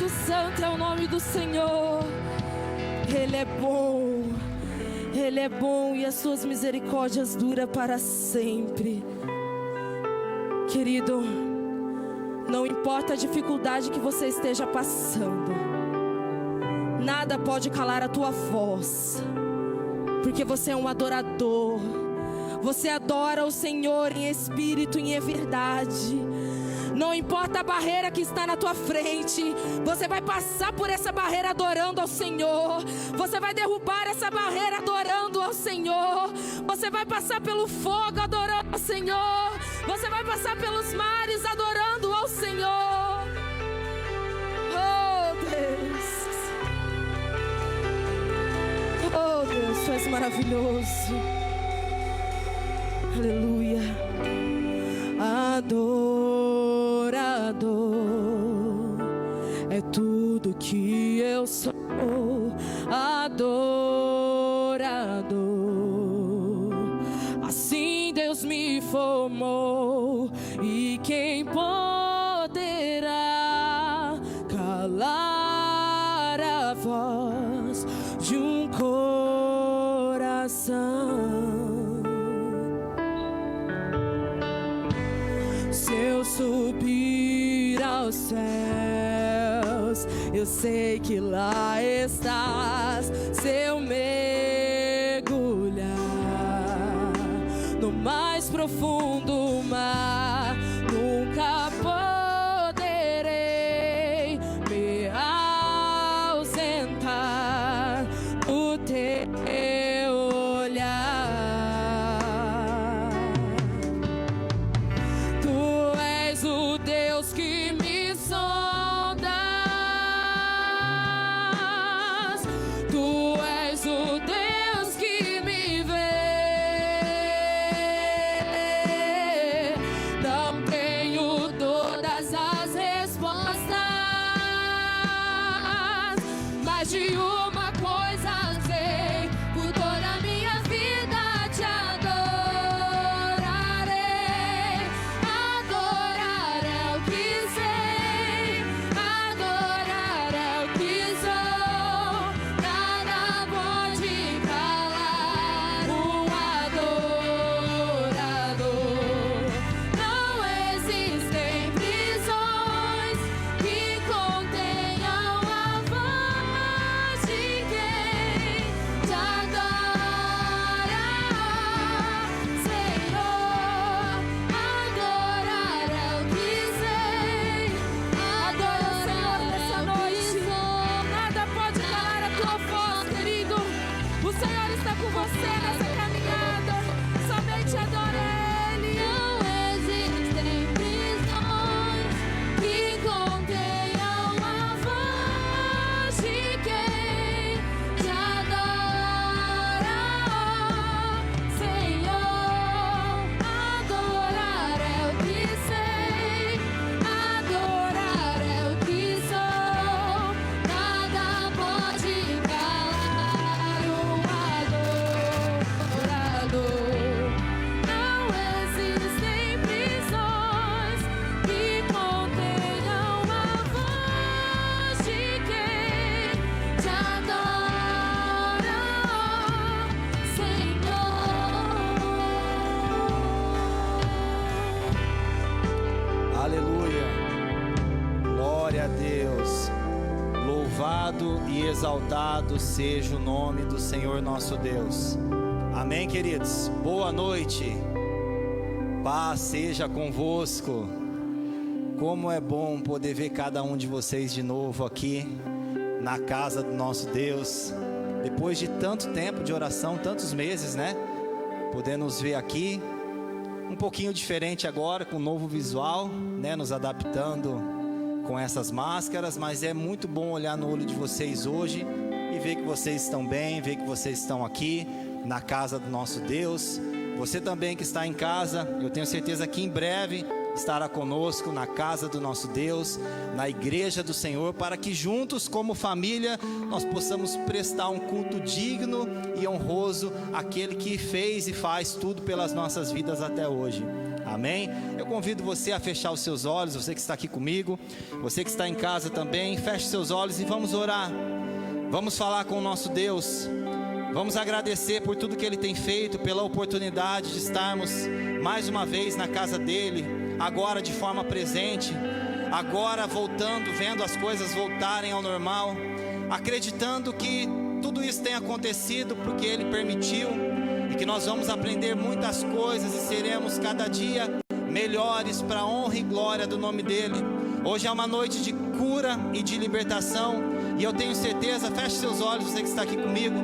santo é o nome do Senhor. Ele é bom, Ele é bom e as suas misericórdias duram para sempre. Querido, não importa a dificuldade que você esteja passando, nada pode calar a tua voz, porque você é um adorador. Você adora o Senhor em espírito e em verdade. Não importa a barreira que está na tua frente, você vai passar por essa barreira adorando ao Senhor. Você vai derrubar essa barreira adorando ao Senhor. Você vai passar pelo fogo adorando ao Senhor. Você vai passar pelos mares adorando ao Senhor. Oh Deus, oh Deus, Tu és maravilhoso. Aleluia. Adorador é tudo que eu sou. Adorador, assim Deus me formou. E quem poderá calar a voz de um coração? Se eu subir aos céus, eu sei que lá estás. Se eu mergulhar no mais profundo mar, nunca poderei me ausentar do teu olhar. Tu és o Deus que me sondas. Tu és o Deus que me vê. Não tenho todas as respostas, mas de uma coisa sei: por toda a minha vida te adorarei. Adorar é o que sei, adorar é o que sou. Nada pode calar um adorador. Não existem prisões que contenham a voz de quem te adora, Senhor. Adorar é o que sei, adorar nessa noite. Nada pode calar a tua voz, querido. O Senhor está com você nessa caminhada. Somente adora Ele. Não existem prisões que contenham a voz de quem te adora, Senhor. Adorar é o que sei, adorar é o que sou. Nada pode calar um adorador. Não existem prisões que contenham a voz de quem te adora, Senhor. Aleluia, glória a Deus, louvado e exaltado seja o nome do Senhor nosso Deus. Amém, queridos? Boa noite, paz seja convosco. Como é bom poder ver cada um de vocês de novo aqui na casa do nosso Deus, depois de tanto tempo de oração, tantos meses, né? Poder nos ver aqui um pouquinho diferente agora, com um novo visual, né? Nos adaptando com essas máscaras, mas é muito bom olhar no olho de vocês hoje e ver que vocês estão bem, ver que vocês estão aqui na casa do nosso Deus. Você também que está em casa, eu tenho certeza que em breve estará conosco na casa do nosso Deus, na igreja do Senhor, para que juntos, como família, nós possamos prestar um culto digno e honroso àquele que fez e faz tudo pelas nossas vidas até hoje. Amém? Eu convido você a fechar os seus olhos, você que está aqui comigo, você que está em casa também, feche seus olhos e vamos orar. Vamos falar com o nosso Deus. Vamos agradecer por tudo que Ele tem feito, pela oportunidade de estarmos mais uma vez na casa dEle, agora de forma presente, agora voltando, vendo as coisas voltarem ao normal, acreditando que tudo isso tem acontecido porque Ele permitiu, e que nós vamos aprender muitas coisas e seremos cada dia melhores para a honra e glória do nome dEle. Hoje é uma noite de cura e de libertação, e eu tenho certeza, feche seus olhos, você que está aqui comigo,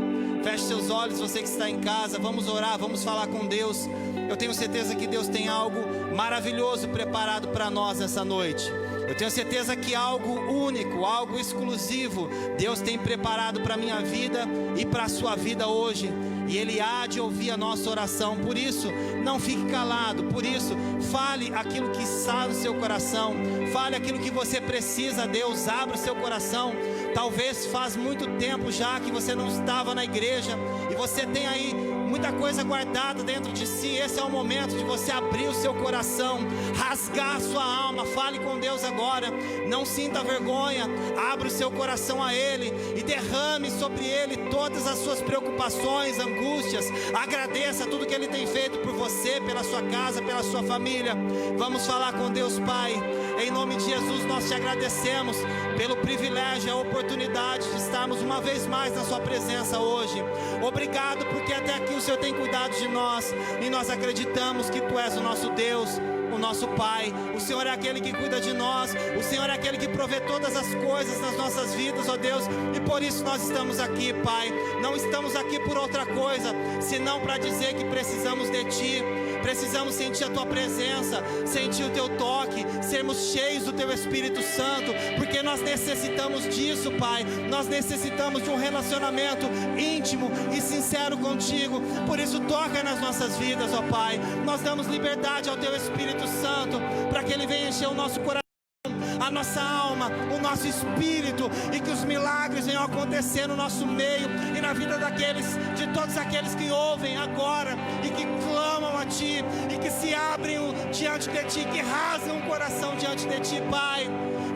feche seus olhos, você que está em casa, vamos orar, vamos falar com Deus. Eu tenho certeza que Deus tem algo maravilhoso preparado para nós nessa noite. Eu tenho certeza que algo único, algo exclusivo, Deus tem preparado para a minha vida e para a sua vida hoje. E Ele há de ouvir a nossa oração. Por isso, não fique calado. Por isso, fale aquilo que está no seu coração. Fale aquilo que você precisa. Deus, abra o seu coração. Talvez faz muito tempo já que você não estava na igreja, e você tem aí muita coisa guardada dentro de si. Esse é o momento de você abrir o seu coração, rasgar a sua alma. Fale com Deus agora. Não sinta vergonha. Abra o seu coração a Ele e derrame sobre Ele todas as suas preocupações, angústias. Agradeça tudo que Ele tem feito por você, pela sua casa, pela sua família. Vamos falar com Deus. Pai, em nome de Jesus, nós te agradecemos pelo privilégio e a oportunidade de estarmos uma vez mais na sua presença hoje. Obrigado porque até aqui o Senhor tem cuidado de nós, e nós acreditamos que Tu és o nosso Deus, o nosso Pai. O Senhor é aquele que cuida de nós, o Senhor é aquele que provê todas as coisas nas nossas vidas, ó Deus, e por isso nós estamos aqui, Pai. Não estamos aqui por outra coisa, senão para dizer que precisamos de Ti. Precisamos sentir a Tua presença, sentir o Teu toque, sermos cheios do Teu Espírito Santo, porque nós necessitamos disso, Pai. Nós necessitamos de um relacionamento íntimo e sincero contigo. Por isso, toca nas nossas vidas, ó Pai. Nós damos liberdade ao Teu Espírito Santo, para que Ele venha encher o nosso coração, a nossa alma, o nosso espírito, e que os milagres venham acontecer no nosso meio e na vida de todos aqueles que ouvem agora e que clamam a Ti e que se abrem diante de Ti, que rasgam o coração diante de Ti, Pai.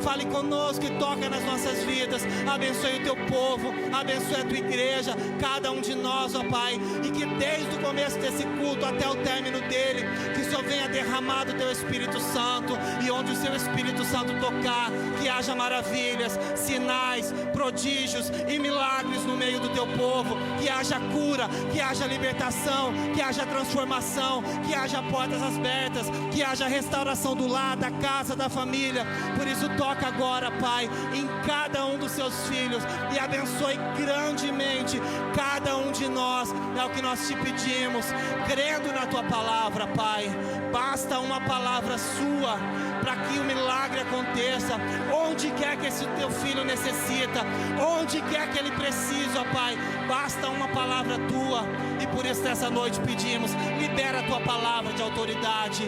Fale conosco e toca nas nossas vidas. Abençoe o Teu povo, abençoe a Tua igreja, cada um de nós, ó Pai, e que desde o começo desse culto até o término dele, que só venha derramado o Teu Espírito Santo, e onde o Seu Espírito Santo tocar, que haja maravilhas, sinais, prodígios e milagres no meio do Teu povo, que haja cura, que haja libertação, que haja transformação, que haja portas abertas, que haja restauração do lar, da casa, da família. Por isso, toca agora, Pai, em cada um dos Seus filhos e abençoe grandemente cada um de nós. É o que nós te pedimos, crendo na Tua palavra, Pai. Basta uma palavra Sua para que o milagre aconteça, onde quer que esse Teu filho necessita, onde quer que ele precisa, ó Pai. Basta uma palavra Tua, e por isso nessa noite pedimos, libera a Tua palavra de autoridade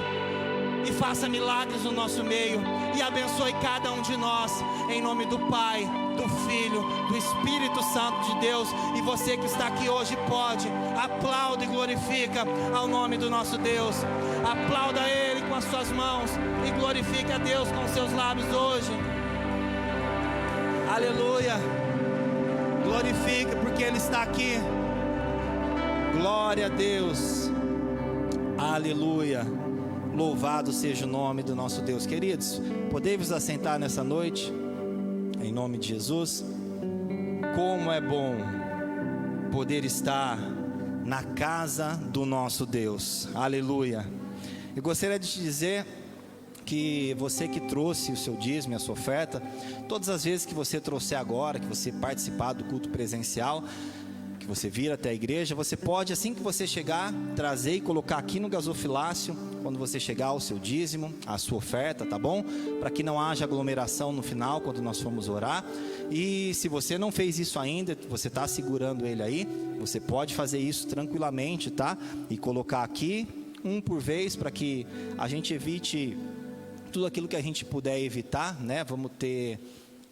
e faça milagres no nosso meio, e abençoe cada um de nós, em nome do Pai, do Filho, do Espírito Santo de Deus. E você que está aqui hoje pode, aplaude e glorifica ao nome do nosso Deus. Aplauda Ele com as suas mãos e glorifica a Deus com os seus lábios hoje. Aleluia. Glorifica porque Ele está aqui. Glória a Deus. Aleluia. Louvado seja o nome do nosso Deus. Queridos, podemos assentar nessa noite, em nome de Jesus. Como é bom poder estar na casa do nosso Deus. Aleluia. Eu gostaria de te dizer que você que trouxe o seu dízimo e a sua oferta, todas as vezes que você trouxer agora, que você participar do culto presencial, que você vir até a igreja, você pode, assim que você chegar, trazer e colocar aqui no gasofilácio, quando você chegar, o seu dízimo, a sua oferta, tá bom? Para que não haja aglomeração no final, quando nós formos orar. E se você não fez isso ainda, você está segurando ele aí, você pode fazer isso tranquilamente, tá? E colocar aqui, um por vez, para que a gente evite tudo aquilo que a gente puder evitar, né? Vamos ter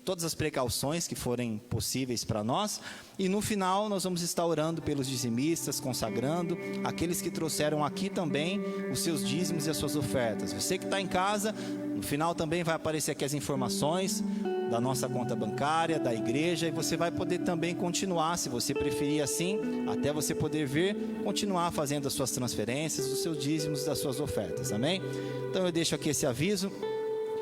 todas as precauções que forem possíveis para nós. E no final nós vamos estar orando pelos dizimistas, consagrando aqueles que trouxeram aqui também os seus dízimos e as suas ofertas. Você que está em casa, no final também vai aparecer aqui as informações da nossa conta bancária, da igreja, e você vai poder também continuar, se você preferir assim, até você poder ver, continuar fazendo as suas transferências, os seus dízimos, das suas ofertas, amém? Então eu deixo aqui esse aviso,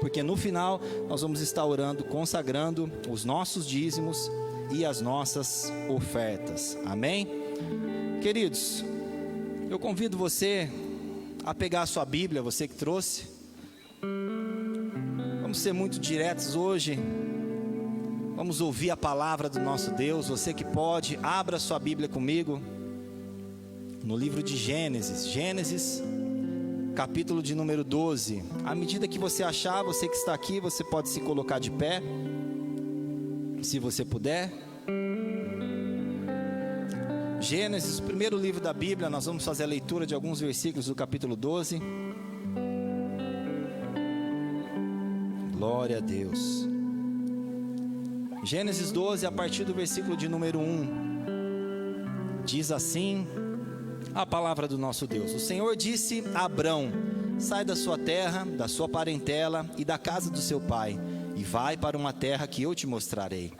porque no final nós vamos estar orando, consagrando os nossos dízimos e as nossas ofertas, amém? Queridos, eu convido você a pegar a sua Bíblia, você que trouxe. Vamos ser muito diretos hoje, vamos ouvir a palavra do nosso Deus. Você que pode, abra sua Bíblia comigo, no livro de Gênesis, capítulo de número 12. À medida que você achar, você que está aqui, você pode se colocar de pé, se você puder. Gênesis, o primeiro livro da Bíblia, nós vamos fazer a leitura de alguns versículos do capítulo 12. Glória a Deus. Gênesis 12, a partir do versículo de número 1. Diz assim a palavra do nosso Deus: O Senhor disse a Abrão: sai da sua terra, da sua parentela e da casa do seu pai, e vai para uma terra que eu te mostrarei.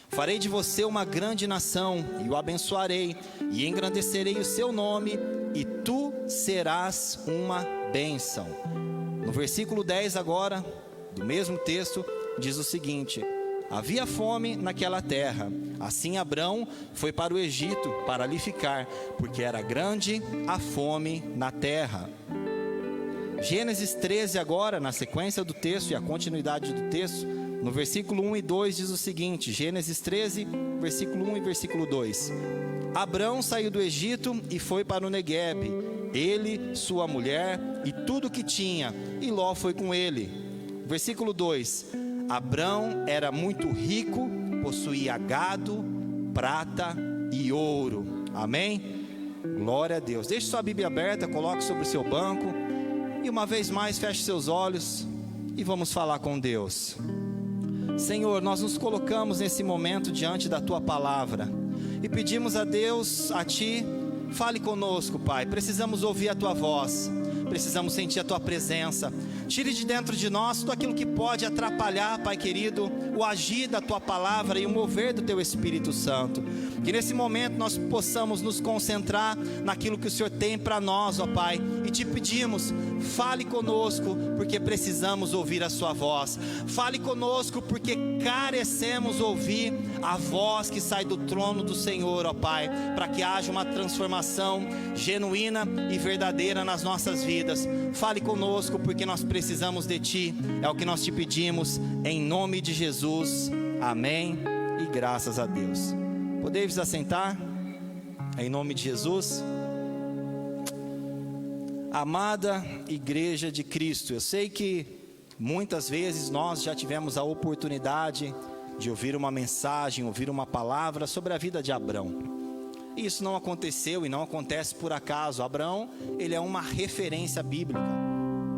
Farei de você uma grande nação, e o abençoarei, e engrandecerei o seu nome, e tu serás uma bênção. No versículo 10 agora, do mesmo texto, diz o seguinte: havia fome naquela terra, assim Abrão foi para o Egito para ali ficar, porque era grande a fome na terra. Gênesis 13 agora, na sequência do texto e a continuidade do texto, no versículo 1 e 2 diz o seguinte, Gênesis 13, versículo 1 e versículo 2. Abrão saiu do Egito e foi para o Neguebe, ele, sua mulher e tudo que tinha, e Ló foi com ele. Versículo 2, Abrão era muito rico, possuía gado, prata e ouro. Amém? Glória a Deus. Deixe sua Bíblia aberta, coloque sobre o seu banco e uma vez mais feche seus olhos e vamos falar com Deus. Senhor, nós nos colocamos nesse momento diante da Tua palavra e pedimos a Deus, a Ti, fale conosco, Pai. Precisamos ouvir a Tua voz, precisamos sentir a Tua presença. Tire de dentro de nós tudo aquilo que pode atrapalhar, Pai querido, o agir da Tua palavra e o mover do Teu Espírito Santo. Que nesse momento nós possamos nos concentrar naquilo que o Senhor tem para nós, ó Pai. E te pedimos, fale conosco, porque precisamos ouvir a Sua voz. Fale conosco, porque carecemos ouvir a voz que sai do trono do Senhor, ó Pai. Para que haja uma transformação genuína e verdadeira nas nossas vidas. Fale conosco, porque nós precisamos de Ti. É o que nós te pedimos, em nome de Jesus. Amém e graças a Deus. Podeis assentar, em nome de Jesus. Amada Igreja de Cristo, eu sei que muitas vezes nós já tivemos a oportunidade de ouvir uma mensagem, ouvir uma palavra sobre a vida de Abrão. E isso não aconteceu e não acontece por acaso. Abrão, ele é uma referência bíblica.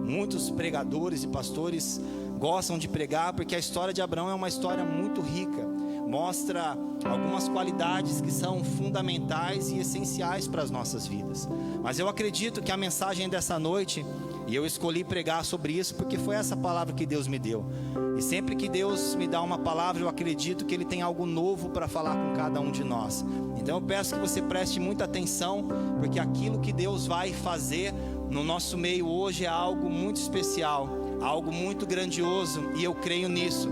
Muitos pregadores e pastores gostam de pregar porque a história de Abrão é uma história muito rica. Mostra algumas qualidades que são fundamentais e essenciais para as nossas vidas. Mas eu acredito que a mensagem dessa noite, e eu escolhi pregar sobre isso porque foi essa palavra que Deus me deu. E sempre que Deus me dá uma palavra, eu acredito que Ele tem algo novo para falar com cada um de nós. Então eu peço que você preste muita atenção, porque aquilo que Deus vai fazer no nosso meio hoje é algo muito especial, algo muito grandioso, e eu creio nisso.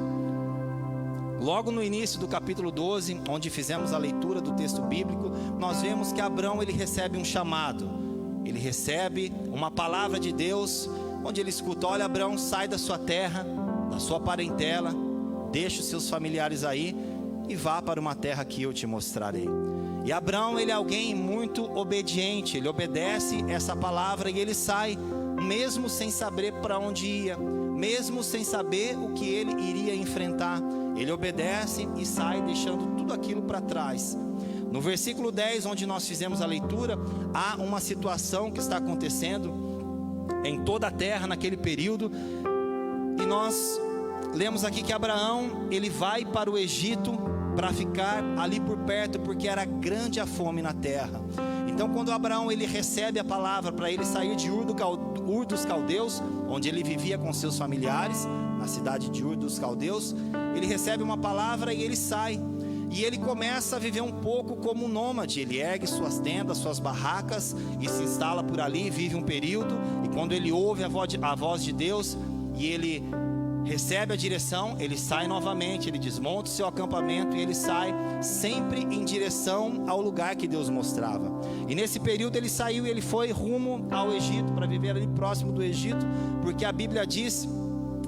Logo no início do capítulo 12, onde fizemos a leitura do texto bíblico, nós vemos que Abrão, ele recebe um chamado. Ele recebe uma palavra de Deus, onde ele escuta: olha, Abrão, sai da sua terra, da sua parentela, deixa os seus familiares aí e vá para uma terra que eu te mostrarei. E Abrão, ele é alguém muito obediente, ele obedece essa palavra e ele sai, mesmo sem saber para onde ia, mesmo sem saber o que ele iria enfrentar. Ele obedece e sai deixando tudo aquilo para trás. No versículo 10, onde nós fizemos a leitura, há uma situação que está acontecendo em toda a terra naquele período. nós lemos aqui que Abraão, ele vai para o Egito para ficar ali por perto, porque era grande a fome na terra. Então quando Abraão ele recebe a palavra para ele sair de Ur dos Caldeus, onde ele vivia com seus familiares, na cidade de Ur dos Caldeus, ele recebe uma palavra e ele sai. E ele começa a viver um pouco como um nômade. Ele ergue suas tendas, suas barracas e se instala por ali, vive um período. E quando ele ouve a voz de Deus e ele recebe a direção, ele sai novamente, ele desmonta o seu acampamento e ele sai sempre em direção ao lugar que Deus mostrava. E nesse período ele saiu e ele foi rumo ao Egito, para viver ali próximo do Egito, porque a Bíblia diz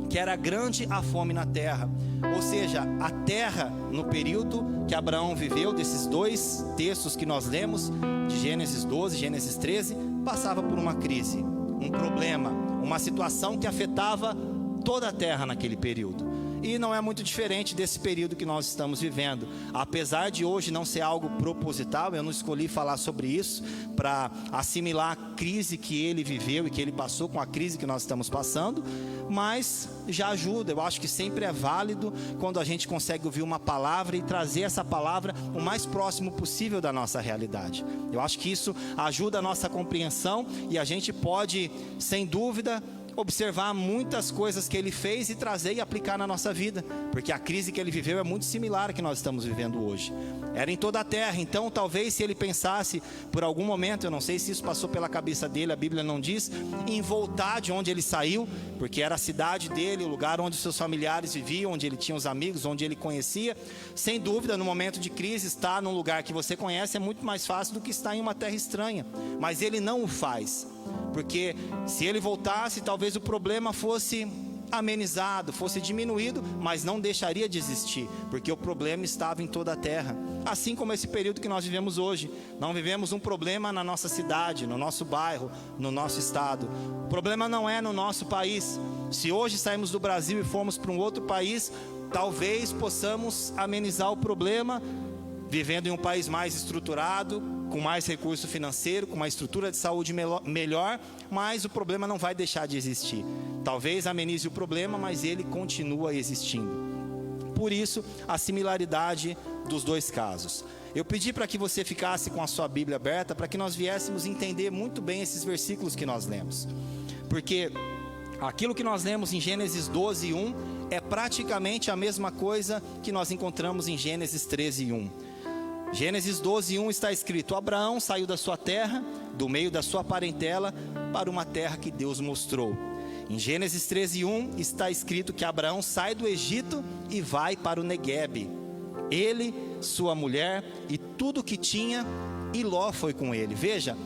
que era grande a fome na terra. Ou seja, a terra, no período que Abraão viveu, desses dois textos que nós lemos, de Gênesis 12 e Gênesis 13, passava por uma crise, um problema, uma situação que afetava toda a terra naquele período. E não é muito diferente desse período que nós estamos vivendo. Apesar de hoje não ser algo proposital, eu não escolhi falar sobre isso para assimilar a crise que ele viveu e que ele passou com a crise que nós estamos passando, mas já ajuda. Eu acho que sempre é válido quando a gente consegue ouvir uma palavra e trazer essa palavra o mais próximo possível da nossa realidade. Eu acho que isso ajuda a nossa compreensão e a gente pode, sem dúvida, observar muitas coisas que ele fez e trazer e aplicar na nossa vida, porque a crise que ele viveu é muito similar à que nós estamos vivendo hoje. Era em toda a terra. Então talvez se ele pensasse por algum momento, eu não sei se isso passou pela cabeça dele, a Bíblia não diz, em voltar de onde ele saiu, porque era a cidade dele, o lugar onde seus familiares viviam, onde ele tinha os amigos, onde ele conhecia. Sem dúvida, no momento de crise, estar num lugar que você conhece é muito mais fácil do que estar em uma terra estranha, mas ele não o faz, porque se ele voltasse, talvez o problema fosse amenizado, fosse diminuído, mas não deixaria de existir, porque o problema estava em toda a terra. Assim como esse período que nós vivemos hoje, não vivemos um problema na nossa cidade, no nosso bairro, no nosso estado. O problema não é no nosso país. Se hoje saímos do Brasil e formos para um outro país, talvez possamos amenizar o problema vivendo em um país mais estruturado, com mais recurso financeiro, com uma estrutura de saúde melhor, mas o problema não vai deixar de existir. Talvez amenize o problema, mas ele continua existindo. Por isso, a similaridade dos dois casos. Eu pedi para que você ficasse com a sua Bíblia aberta, para que nós viéssemos entender muito bem esses versículos que nós lemos. Porque aquilo que nós lemos em Gênesis 12, 1, é praticamente a mesma coisa que nós encontramos em Gênesis 13, 1. Gênesis 12, 1 está escrito: Abraão saiu da sua terra, do meio da sua parentela, para uma terra que Deus mostrou. Em Gênesis 13, 1 está escrito que Abraão sai do Egito e vai para o Neguebe. Ele, sua mulher e tudo que tinha, e Ló foi com ele. Veja,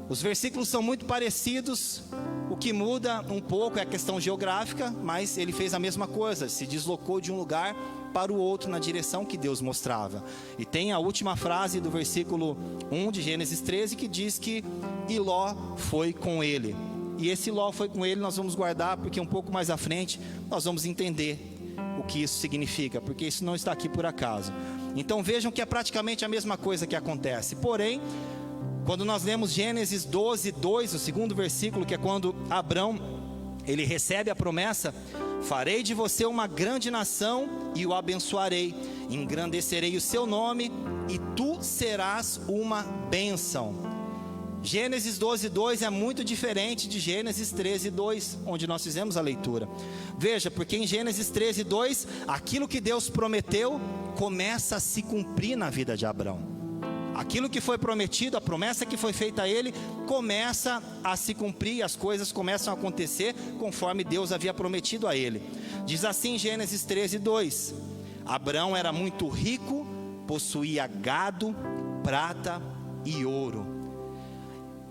os versículos são muito parecidos. O que muda um pouco é a questão geográfica, mas ele fez a mesma coisa, se deslocou de um lugar para o outro na direção que Deus mostrava. E tem a última frase do versículo 1 de Gênesis 13 que diz que e Ló foi com ele. E esse Ló foi com ele nós vamos guardar, porque um pouco mais à frente nós vamos entender o que isso significa, porque isso não está aqui por acaso. Então vejam que é praticamente a mesma coisa que acontece. Porém, quando nós lemos Gênesis 12, 2, o segundo versículo, que é quando Abrão ele recebe a promessa: farei de você uma grande nação e o abençoarei, engrandecerei o seu nome e tu serás uma bênção. Gênesis 12, 2 é muito diferente de Gênesis 13, 2, onde nós fizemos a leitura. Veja, porque em Gênesis 13, 2, aquilo que Deus prometeu começa a se cumprir na vida de Abrão. Aquilo que foi prometido, a promessa que foi feita a ele, começa a se cumprir, as coisas começam a acontecer conforme Deus havia prometido a ele. Diz assim em Gênesis 13, 2: Abrão era muito rico, possuía gado, prata e ouro.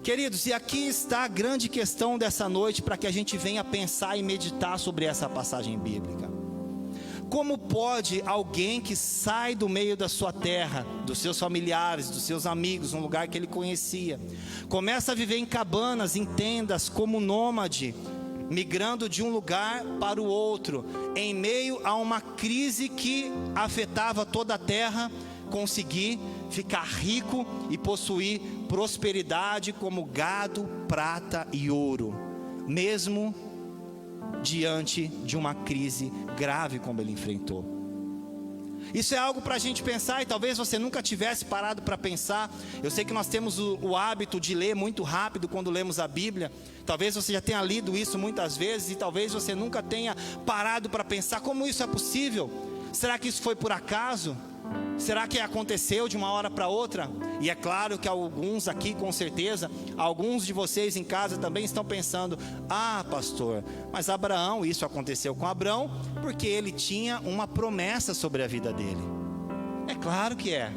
Queridos, e aqui está a grande questão dessa noite, para que a gente venha pensar e meditar sobre essa passagem bíblica. Como pode alguém que sai do meio da sua terra, dos seus familiares, dos seus amigos, um lugar que ele conhecia, começa a viver em cabanas, em tendas, como nômade, migrando de um lugar para o outro, em meio a uma crise que afetava toda a terra, conseguir ficar rico e possuir prosperidade como gado, prata e ouro, mesmo diante de uma crise grave como ele enfrentou. Isso é algo para a gente pensar, e talvez você nunca tivesse parado para pensar. Eu sei que nós temos o hábito de ler muito rápido quando lemos a Bíblia. Talvez você já tenha lido isso muitas vezes, e talvez você nunca tenha parado para pensar como isso é possível. Será que isso foi por acaso? Será que aconteceu de uma hora para outra? E é claro que alguns aqui, com certeza, alguns de vocês em casa também estão pensando: ah, pastor, mas Abraão, isso aconteceu com Abraão porque ele tinha uma promessa sobre a vida dele. É claro que é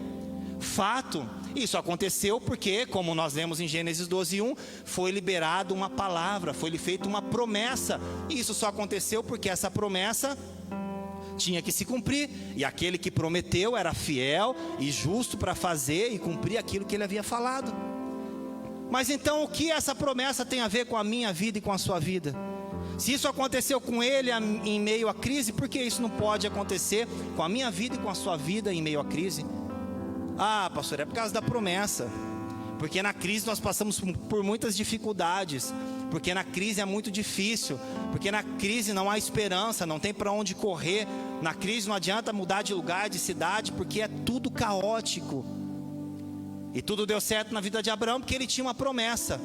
fato. Isso aconteceu porque, como nós lemos em Gênesis 12:1, foi liberada uma palavra, foi lhe feita uma promessa. E isso só aconteceu porque essa promessa tinha que se cumprir, e aquele que prometeu era fiel e justo para fazer e cumprir aquilo que ele havia falado. Mas então, o que essa promessa tem a ver com a minha vida e com a sua vida? Se isso aconteceu com ele em meio à crise, por que isso não pode acontecer com a minha vida e com a sua vida em meio à crise? Ah, pastor, é por causa da promessa. Porque na crise nós passamos por muitas dificuldades, porque na crise é muito difícil, porque na crise não há esperança, não tem para onde correr. Na crise não adianta mudar de lugar, de cidade, porque é tudo caótico. E tudo deu certo na vida de Abraão porque ele tinha uma promessa.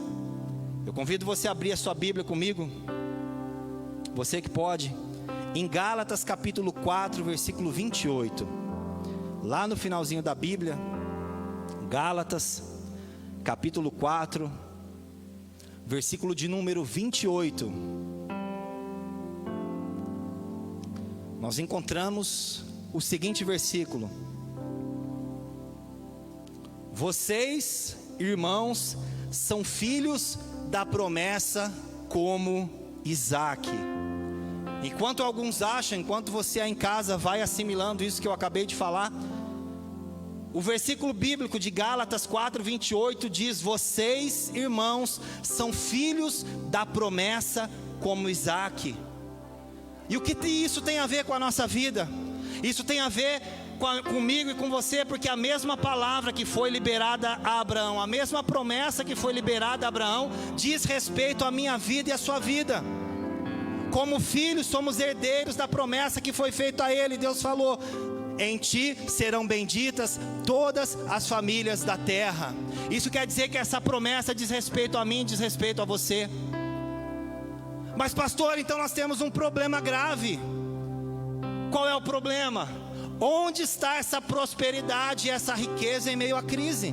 Eu convido você a abrir a sua Bíblia comigo, você que pode, em Gálatas capítulo 4, versículo 28. Lá no finalzinho da Bíblia, Gálatas capítulo 4, versículo de número 28. Nós encontramos o seguinte versículo: vocês, irmãos, são filhos da promessa como Isaque. Enquanto alguns acham, enquanto você aí em casa vai assimilando isso que eu acabei de falar, o versículo bíblico de Gálatas 4:28 diz: vocês, irmãos, são filhos da promessa como Isaque. E o que isso tem a ver com a nossa vida? Isso tem a ver comigo e com você, porque a mesma palavra que foi liberada a Abraão, a mesma promessa que foi liberada a Abraão, diz respeito à minha vida e à sua vida. Como filhos, somos herdeiros da promessa que foi feita a ele. Deus falou: em ti serão benditas todas as famílias da terra. Isso quer dizer que essa promessa diz respeito a mim, diz respeito a você. Mas pastor, então nós temos um problema grave. Qual é o problema? Onde está essa prosperidade e essa riqueza em meio à crise?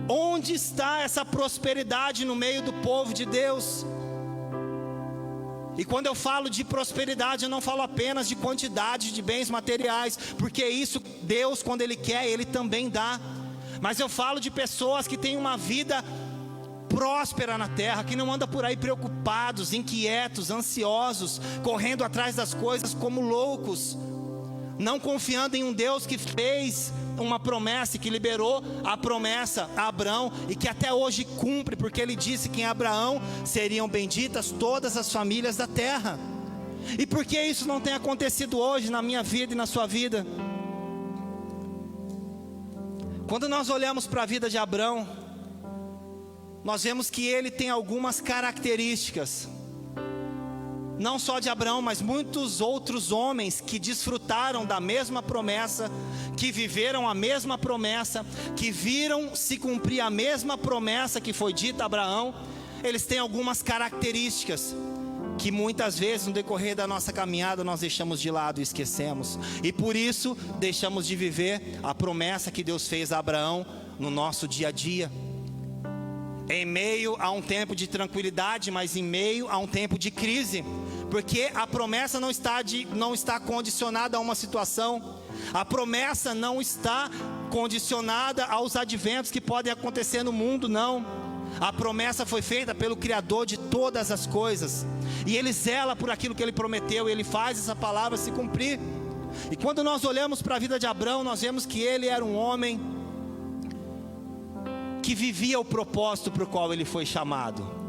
Onde está essa prosperidade no meio do povo de Deus? E quando eu falo de prosperidade, eu não falo apenas de quantidade de bens materiais, porque isso Deus, quando Ele quer, Ele também dá. Mas eu falo de pessoas que têm uma vida próspera na terra, que não andam por aí preocupados, inquietos, ansiosos, correndo atrás das coisas como loucos, não confiando em um Deus que fez uma promessa, que liberou a promessa a Abraão e que até hoje cumpre, porque ele disse que em Abraão seriam benditas todas as famílias da terra. E por que isso não tem acontecido hoje na minha vida e na sua vida? Quando nós olhamos para a vida de Abraão, nós vemos que ele tem algumas características, não só de Abraão, mas muitos outros homens que desfrutaram da mesma promessa, que viveram a mesma promessa, que viram se cumprir a mesma promessa que foi dita a Abraão. Eles têm algumas características que muitas vezes no decorrer da nossa caminhada nós deixamos de lado e esquecemos, e por isso deixamos de viver a promessa que Deus fez a Abraão no nosso dia a dia. Em meio a um tempo de tranquilidade, mas em meio a um tempo de crise, porque a promessa não está condicionada a uma situação, a promessa não está condicionada aos adventos que podem acontecer no mundo, não. A promessa foi feita pelo Criador de todas as coisas, e Ele zela por aquilo que Ele prometeu, e Ele faz essa palavra se cumprir. E quando nós olhamos para a vida de Abraão, nós vemos que ele era um homem que vivia o propósito para o qual ele foi chamado.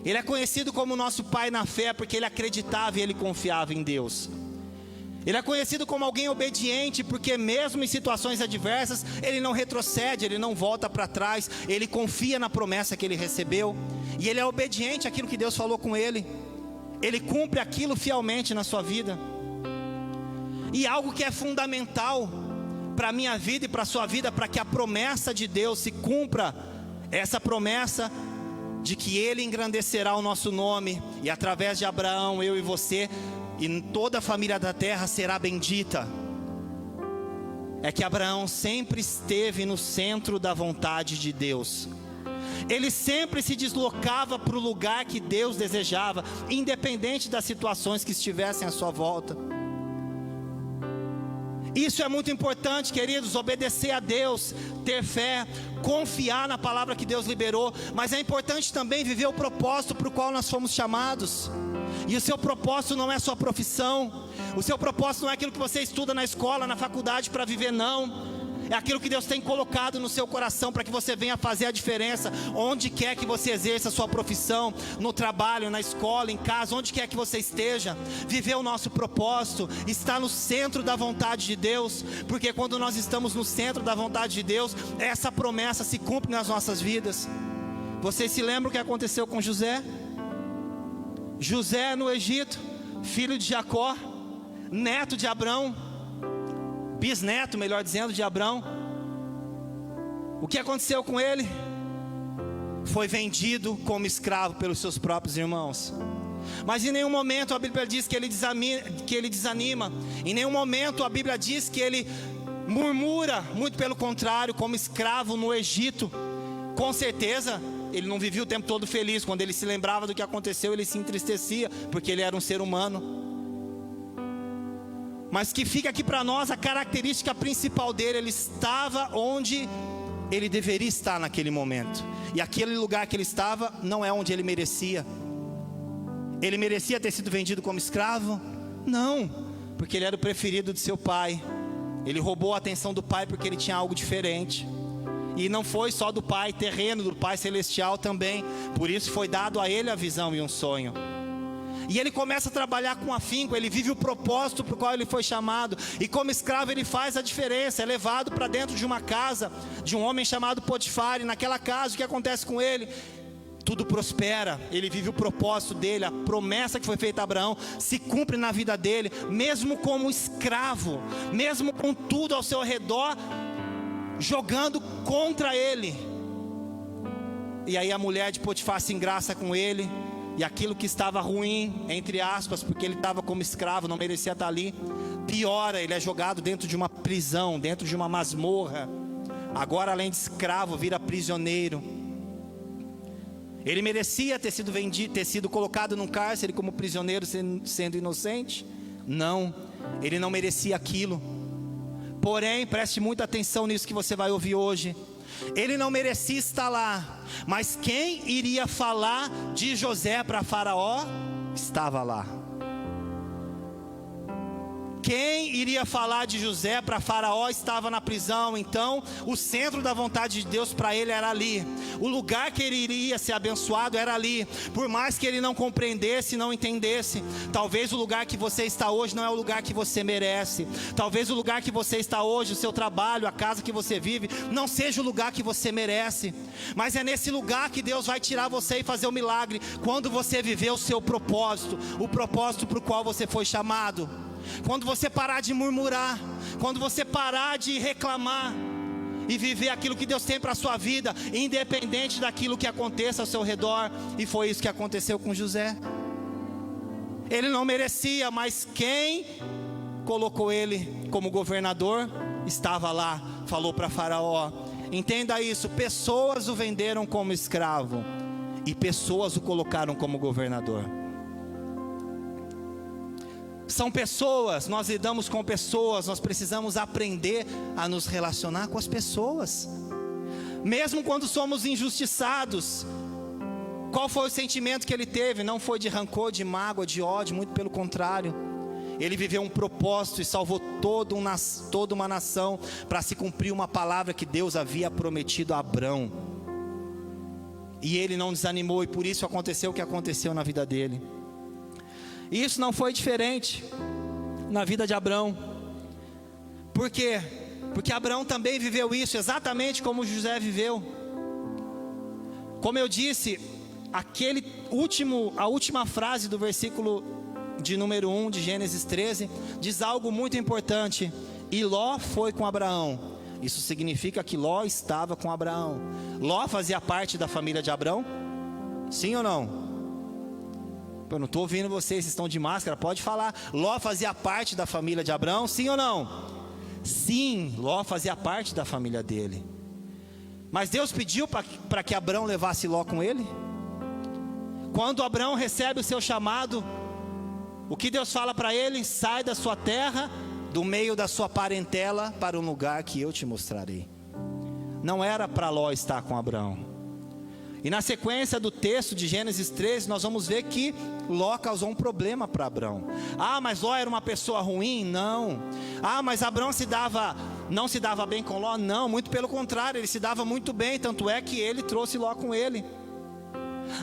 Ele é conhecido como nosso pai na fé, porque ele acreditava e ele confiava em Deus. Ele é conhecido como alguém obediente, porque mesmo em situações adversas, ele não retrocede, ele não volta para trás, ele confia na promessa que ele recebeu, e ele é obediente àquilo que Deus falou com ele. Ele cumpre aquilo fielmente na sua vida. E algo que é fundamental para a minha vida e para a sua vida, para que a promessa de Deus se cumpra, essa promessa de que Ele engrandecerá o nosso nome, e através de Abraão, eu e você, e toda a família da terra será bendita. É que Abraão sempre esteve no centro da vontade de Deus. Ele sempre se deslocava para o lugar que Deus desejava, independente das situações que estivessem à sua volta. Isso é muito importante, queridos, obedecer a Deus, ter fé, confiar na palavra que Deus liberou. Mas é importante também viver o propósito para o qual nós fomos chamados. E o seu propósito não é sua profissão. O seu propósito não é aquilo que você estuda na escola, na faculdade para viver, não. É aquilo que Deus tem colocado no seu coração para que você venha fazer a diferença onde quer que você exerça a sua profissão, no trabalho, na escola, em casa, onde quer que você esteja. Viver o nosso propósito, estar no centro da vontade de Deus, porque quando nós estamos no centro da vontade de Deus, essa promessa se cumpre nas nossas vidas. Vocês se lembram o que aconteceu com José? José no Egito, filho de Jacó, neto de Abrão, bisneto, melhor dizendo, de Abrão. O que aconteceu com ele? Foi vendido como escravo pelos seus próprios irmãos. Mas em nenhum momento a Bíblia diz que ele desanima. Em nenhum momento a Bíblia diz que ele murmura. Muito pelo contrário, como escravo no Egito, com certeza ele não vivia o tempo todo feliz. Quando ele se lembrava do que aconteceu, ele se entristecia, porque ele era um ser humano. Mas que fica aqui para nós a característica principal dele: ele estava onde ele deveria estar naquele momento. E aquele lugar que ele estava não é onde ele merecia. Ele merecia ter sido vendido como escravo? Não, porque ele era o preferido de seu pai. Ele roubou a atenção do pai porque ele tinha algo diferente. E não foi só do pai terreno, do pai celestial também. Por isso foi dado a ele a visão e um sonho. E ele começa a trabalhar com afinco, ele vive o propósito para o qual ele foi chamado. E como escravo ele faz a diferença, é levado para dentro de uma casa, de um homem chamado Potifar. E naquela casa o que acontece com ele? Tudo prospera, ele vive o propósito dele, a promessa que foi feita a Abraão se cumpre na vida dele. Mesmo como escravo, mesmo com tudo ao seu redor jogando contra ele. E aí a mulher de Potifar se engraça com ele. E aquilo que estava ruim, entre aspas, porque ele estava como escravo, não merecia estar ali, piora, ele é jogado dentro de uma prisão, dentro de uma masmorra. Agora, além de escravo, vira prisioneiro. Ele merecia ter sido vendido, ter sido colocado num cárcere como prisioneiro, sendo inocente? Não, ele não merecia aquilo. Porém, preste muita atenção nisso que você vai ouvir hoje. Ele não merecia estar lá, mas quem iria falar de José para Faraó estava lá. Quem iria falar de José para Faraó estava na prisão. Então o centro da vontade de Deus para ele era ali. O lugar que ele iria ser abençoado era ali. Por mais que ele não compreendesse, não entendesse. Talvez o lugar que você está hoje não é o lugar que você merece. Talvez o lugar que você está hoje, o seu trabalho, a casa que você vive, não seja o lugar que você merece. Mas é nesse lugar que Deus vai tirar você e fazer o milagre, quando você viver o seu propósito, o propósito para o qual você foi chamado. Quando você parar de murmurar, quando você parar de reclamar e viver aquilo que Deus tem para a sua vida, independente daquilo que aconteça ao seu redor. E foi isso que aconteceu com José. Ele não merecia, mas quem colocou ele como governador estava lá, falou para Faraó. Entenda isso: pessoas o venderam como escravo e pessoas o colocaram como governador. São pessoas, nós lidamos com pessoas, nós precisamos aprender a nos relacionar com as pessoas. Mesmo quando somos injustiçados, qual foi o sentimento que ele teve? Não foi de rancor, de mágoa, de ódio, muito pelo contrário. Ele viveu um propósito e salvou toda uma nação para se cumprir uma palavra que Deus havia prometido a Abrão. E ele não desanimou, e por isso aconteceu o que aconteceu na vida dele. E isso não foi diferente na vida de Abrão. Por quê? Porque Abrão também viveu isso exatamente como José viveu. Como eu disse, a última frase do versículo de número 1 de Gênesis 13, diz algo muito importante: e Ló foi com Abraão. Isso significa que Ló estava com Abraão. Ló fazia parte da família de Abraão? Sim ou não? Eu não estou ouvindo vocês estão de máscara, pode falar. Ló fazia parte da família de Abraão? Sim ou não? Sim, Ló fazia parte da família dele. Mas Deus pediu para que Abraão levasse Ló com ele? Quando Abraão recebe o seu chamado, o que Deus fala para ele? Sai da sua terra, do meio da sua parentela, para um lugar que eu te mostrarei. Não era para Ló estar com Abraão. E na sequência do texto de Gênesis 13, nós vamos ver que Ló causou um problema para Abraão. Ah, mas Ló era uma pessoa ruim? Não. Ah, mas Abraão não se dava bem com Ló? Não, muito pelo contrário, ele se dava muito bem, tanto é que ele trouxe Ló com ele.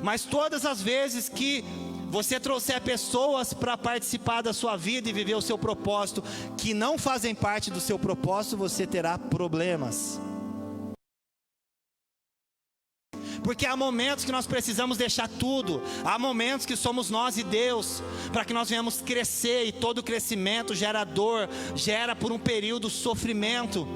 Mas todas as vezes que você trouxer pessoas para participar da sua vida e viver o seu propósito, que não fazem parte do seu propósito, você terá problemas. Porque há momentos que nós precisamos deixar tudo. Há momentos que somos nós e Deus, para que nós venhamos crescer. E todo crescimento gera dor, gera por um período sofrimento.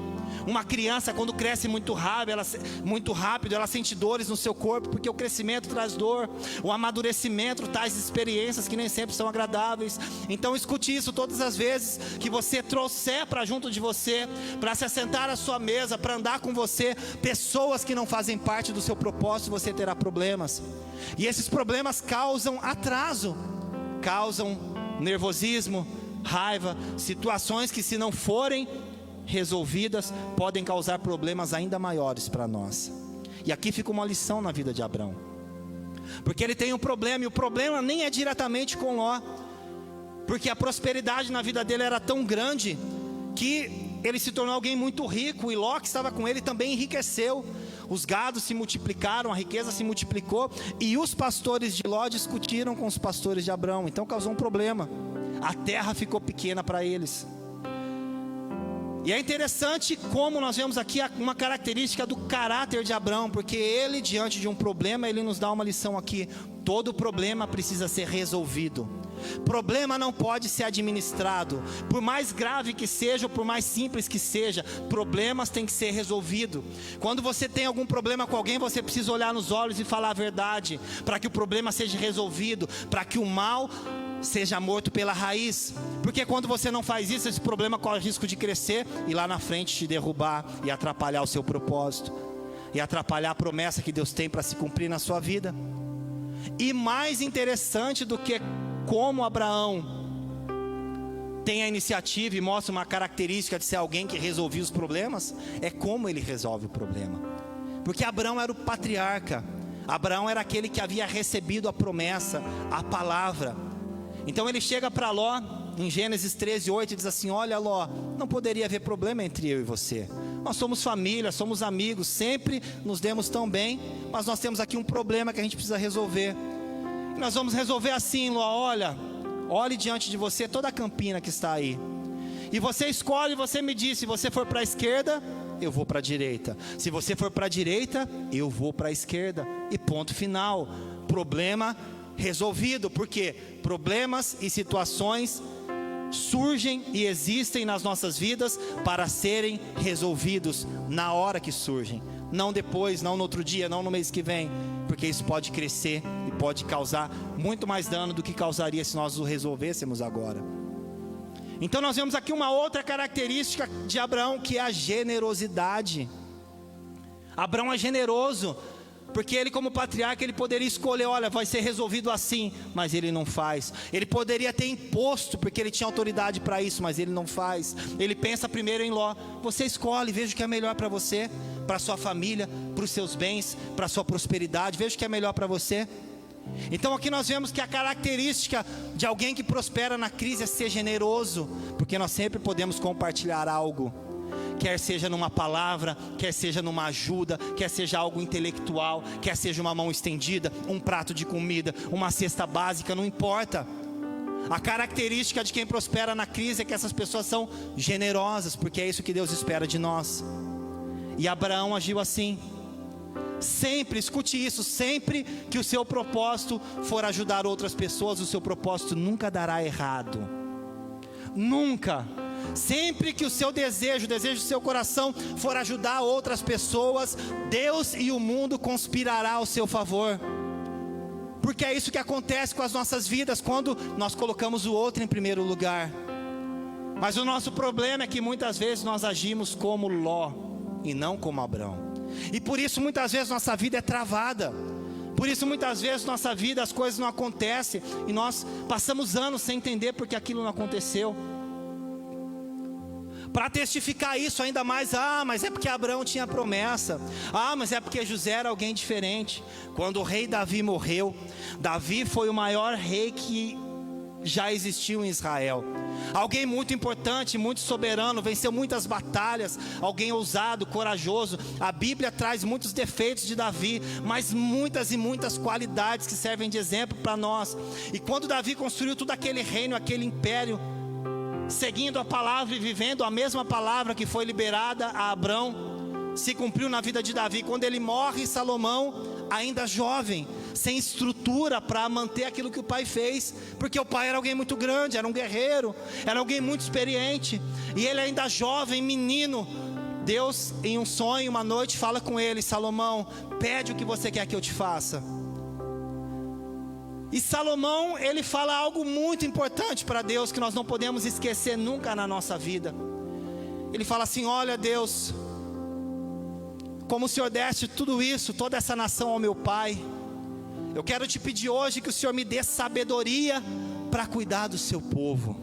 Uma criança, quando cresce muito rápido, ela sente dores no seu corpo, porque o crescimento traz dor. O amadurecimento traz experiências que nem sempre são agradáveis. Então escute isso: todas as vezes que você trouxer para junto de você, para se assentar à sua mesa, para andar com você, pessoas que não fazem parte do seu propósito, você terá problemas. E esses problemas causam atraso, causam nervosismo, raiva, situações que, se não forem resolvidas, podem causar problemas ainda maiores para nós. E aqui fica uma lição na vida de Abraão, porque ele tem um problema, e o problema nem é diretamente com Ló, porque a prosperidade na vida dele era tão grande que ele se tornou alguém muito rico, e Ló, que estava com ele, também enriqueceu. Os gados se multiplicaram, a riqueza se multiplicou, e os pastores de Ló discutiram com os pastores de Abraão, então causou um problema. A terra ficou pequena para eles. E é interessante como nós vemos aqui uma característica do caráter de Abraão, porque ele, diante de um problema, ele nos dá uma lição aqui: todo problema precisa ser resolvido. Problema não pode ser administrado. Por mais grave que seja, ou por mais simples que seja, problemas têm que ser resolvidos. Quando você tem algum problema com alguém, você precisa olhar nos olhos e falar a verdade, para que o problema seja resolvido, para que o mal seja morto pela raiz. Porque quando você não faz isso, esse problema corre o risco de crescer e lá na frente te derrubar e atrapalhar o seu propósito, e atrapalhar a promessa que Deus tem para se cumprir na sua vida. E mais interessante do que como Abraão tem a iniciativa e mostra uma característica de ser alguém que resolvia os problemas, é como ele resolve o problema. Porque Abraão era o patriarca, Abraão era aquele que havia recebido a promessa, a palavra. Então ele chega para Ló, em Gênesis 13:8, e diz assim: olha, Ló, não poderia haver problema entre eu e você. Nós somos família, somos amigos, sempre nos demos tão bem, mas nós temos aqui um problema que a gente precisa resolver. E nós vamos resolver assim, Ló: olhe diante de você toda a campina que está aí, e você escolhe, você me diz, se você for para a esquerda, eu vou para a direita. Se você for para a direita, eu vou para a esquerda. E ponto final. Problema resolvido. Porque problemas e situações surgem e existem nas nossas vidas para serem resolvidos na hora que surgem, não depois, não no outro dia, não no mês que vem, porque isso pode crescer e pode causar muito mais dano do que causaria se nós o resolvêssemos agora. Então nós vemos aqui uma outra característica de Abraão, que é a generosidade. Abraão é generoso, porque ele, como patriarca, ele poderia escolher: olha, vai ser resolvido assim, mas ele não faz. Ele poderia ter imposto, porque ele tinha autoridade para isso, mas ele não faz. Ele pensa primeiro em Ló: você escolhe, veja o que é melhor para você, para sua família, para os seus bens, para a sua prosperidade, veja o que é melhor para você. Então aqui nós vemos que a característica de alguém que prospera na crise é ser generoso, porque nós sempre podemos compartilhar algo, quer seja numa palavra, quer seja numa ajuda, quer seja algo intelectual, quer seja uma mão estendida, um prato de comida, uma cesta básica, não importa. A característica de quem prospera na crise é que essas pessoas são generosas, porque é isso que Deus espera de nós. E Abraão agiu assim. Sempre, escute isso, sempre que o seu propósito for ajudar outras pessoas, o seu propósito nunca dará errado. Nunca. Sempre que o seu desejo, o desejo do seu coração for ajudar outras pessoas, Deus e o mundo conspirará ao seu favor. Porque é isso que acontece com as nossas vidas, quando nós colocamos o outro em primeiro lugar. Mas o nosso problema é que muitas vezes nós agimos como Ló e não como Abrão. E por isso muitas vezes nossa vida é travada. Por isso muitas vezes nossa vida, as coisas não acontecem, e nós passamos anos sem entender porque aquilo não aconteceu. Para testificar isso ainda mais, mas é porque Abraão tinha promessa, mas é porque José era alguém diferente. Quando o rei Davi morreu, Davi foi o maior rei que já existiu em Israel. Alguém muito importante, muito soberano, venceu muitas batalhas, alguém ousado, corajoso. A Bíblia traz muitos defeitos de Davi, mas muitas e muitas qualidades que servem de exemplo para nós. E quando Davi construiu todo aquele reino, aquele império, seguindo a palavra e vivendo a mesma palavra que foi liberada a Abrão, se cumpriu na vida de Davi. Quando ele morre, Salomão, ainda jovem, sem estrutura para manter aquilo que o pai fez, porque o pai era alguém muito grande, era um guerreiro, era alguém muito experiente, e ele ainda jovem, menino, Deus em um sonho, uma noite, fala com ele: Salomão, pede o que você quer que eu te faça. E Salomão, ele fala algo muito importante para Deus, que nós não podemos esquecer nunca na nossa vida. Ele fala assim: olha Deus, como o Senhor deste tudo isso, toda essa nação ao meu pai, eu quero te pedir hoje que o Senhor me dê sabedoria para cuidar do seu povo.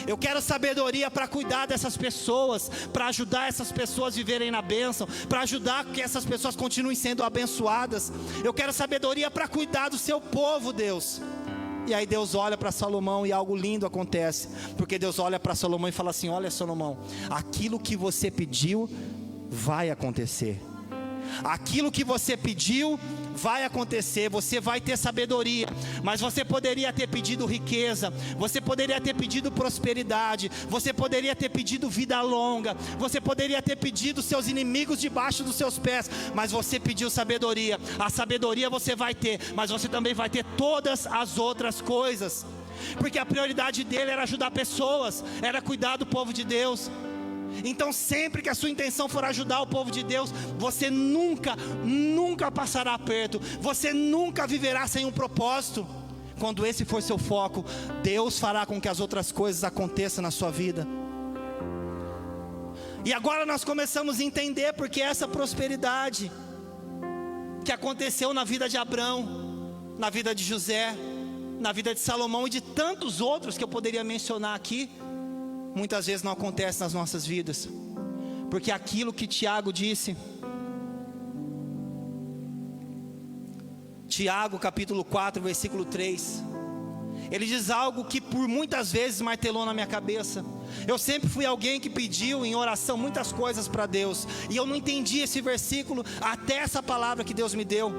Eu quero sabedoria para cuidar dessas pessoas, para ajudar essas pessoas a viverem na bênção, para ajudar que essas pessoas continuem sendo abençoadas. Eu quero sabedoria para cuidar do seu povo, Deus. E aí Deus olha para Salomão e algo lindo acontece, porque Deus olha para Salomão e fala assim: olha Salomão, aquilo que você pediu vai acontecer. Aquilo que você pediu vai acontecer, você vai ter sabedoria, mas você poderia ter pedido riqueza, você poderia ter pedido prosperidade, você poderia ter pedido vida longa, você poderia ter pedido seus inimigos debaixo dos seus pés, mas você pediu sabedoria. A sabedoria você vai ter, mas você também vai ter todas as outras coisas, porque a prioridade dele era ajudar pessoas, era cuidar do povo de Deus. Então sempre que a sua intenção for ajudar o povo de Deus, você nunca passará aperto, você nunca viverá sem um propósito. Quando esse for seu foco, Deus fará com que as outras coisas aconteçam na sua vida. E agora nós começamos a entender porque essa prosperidade que aconteceu na vida de Abrão, na vida de José, na vida de Salomão e de tantos outros que eu poderia mencionar aqui, muitas vezes não acontece nas nossas vidas, porque aquilo que Tiago disse, Tiago capítulo 4 versículo 3, ele diz algo que por muitas vezes martelou na minha cabeça. Eu sempre fui alguém que pediu em oração muitas coisas para Deus, e eu não entendi esse versículo até essa palavra que Deus me deu.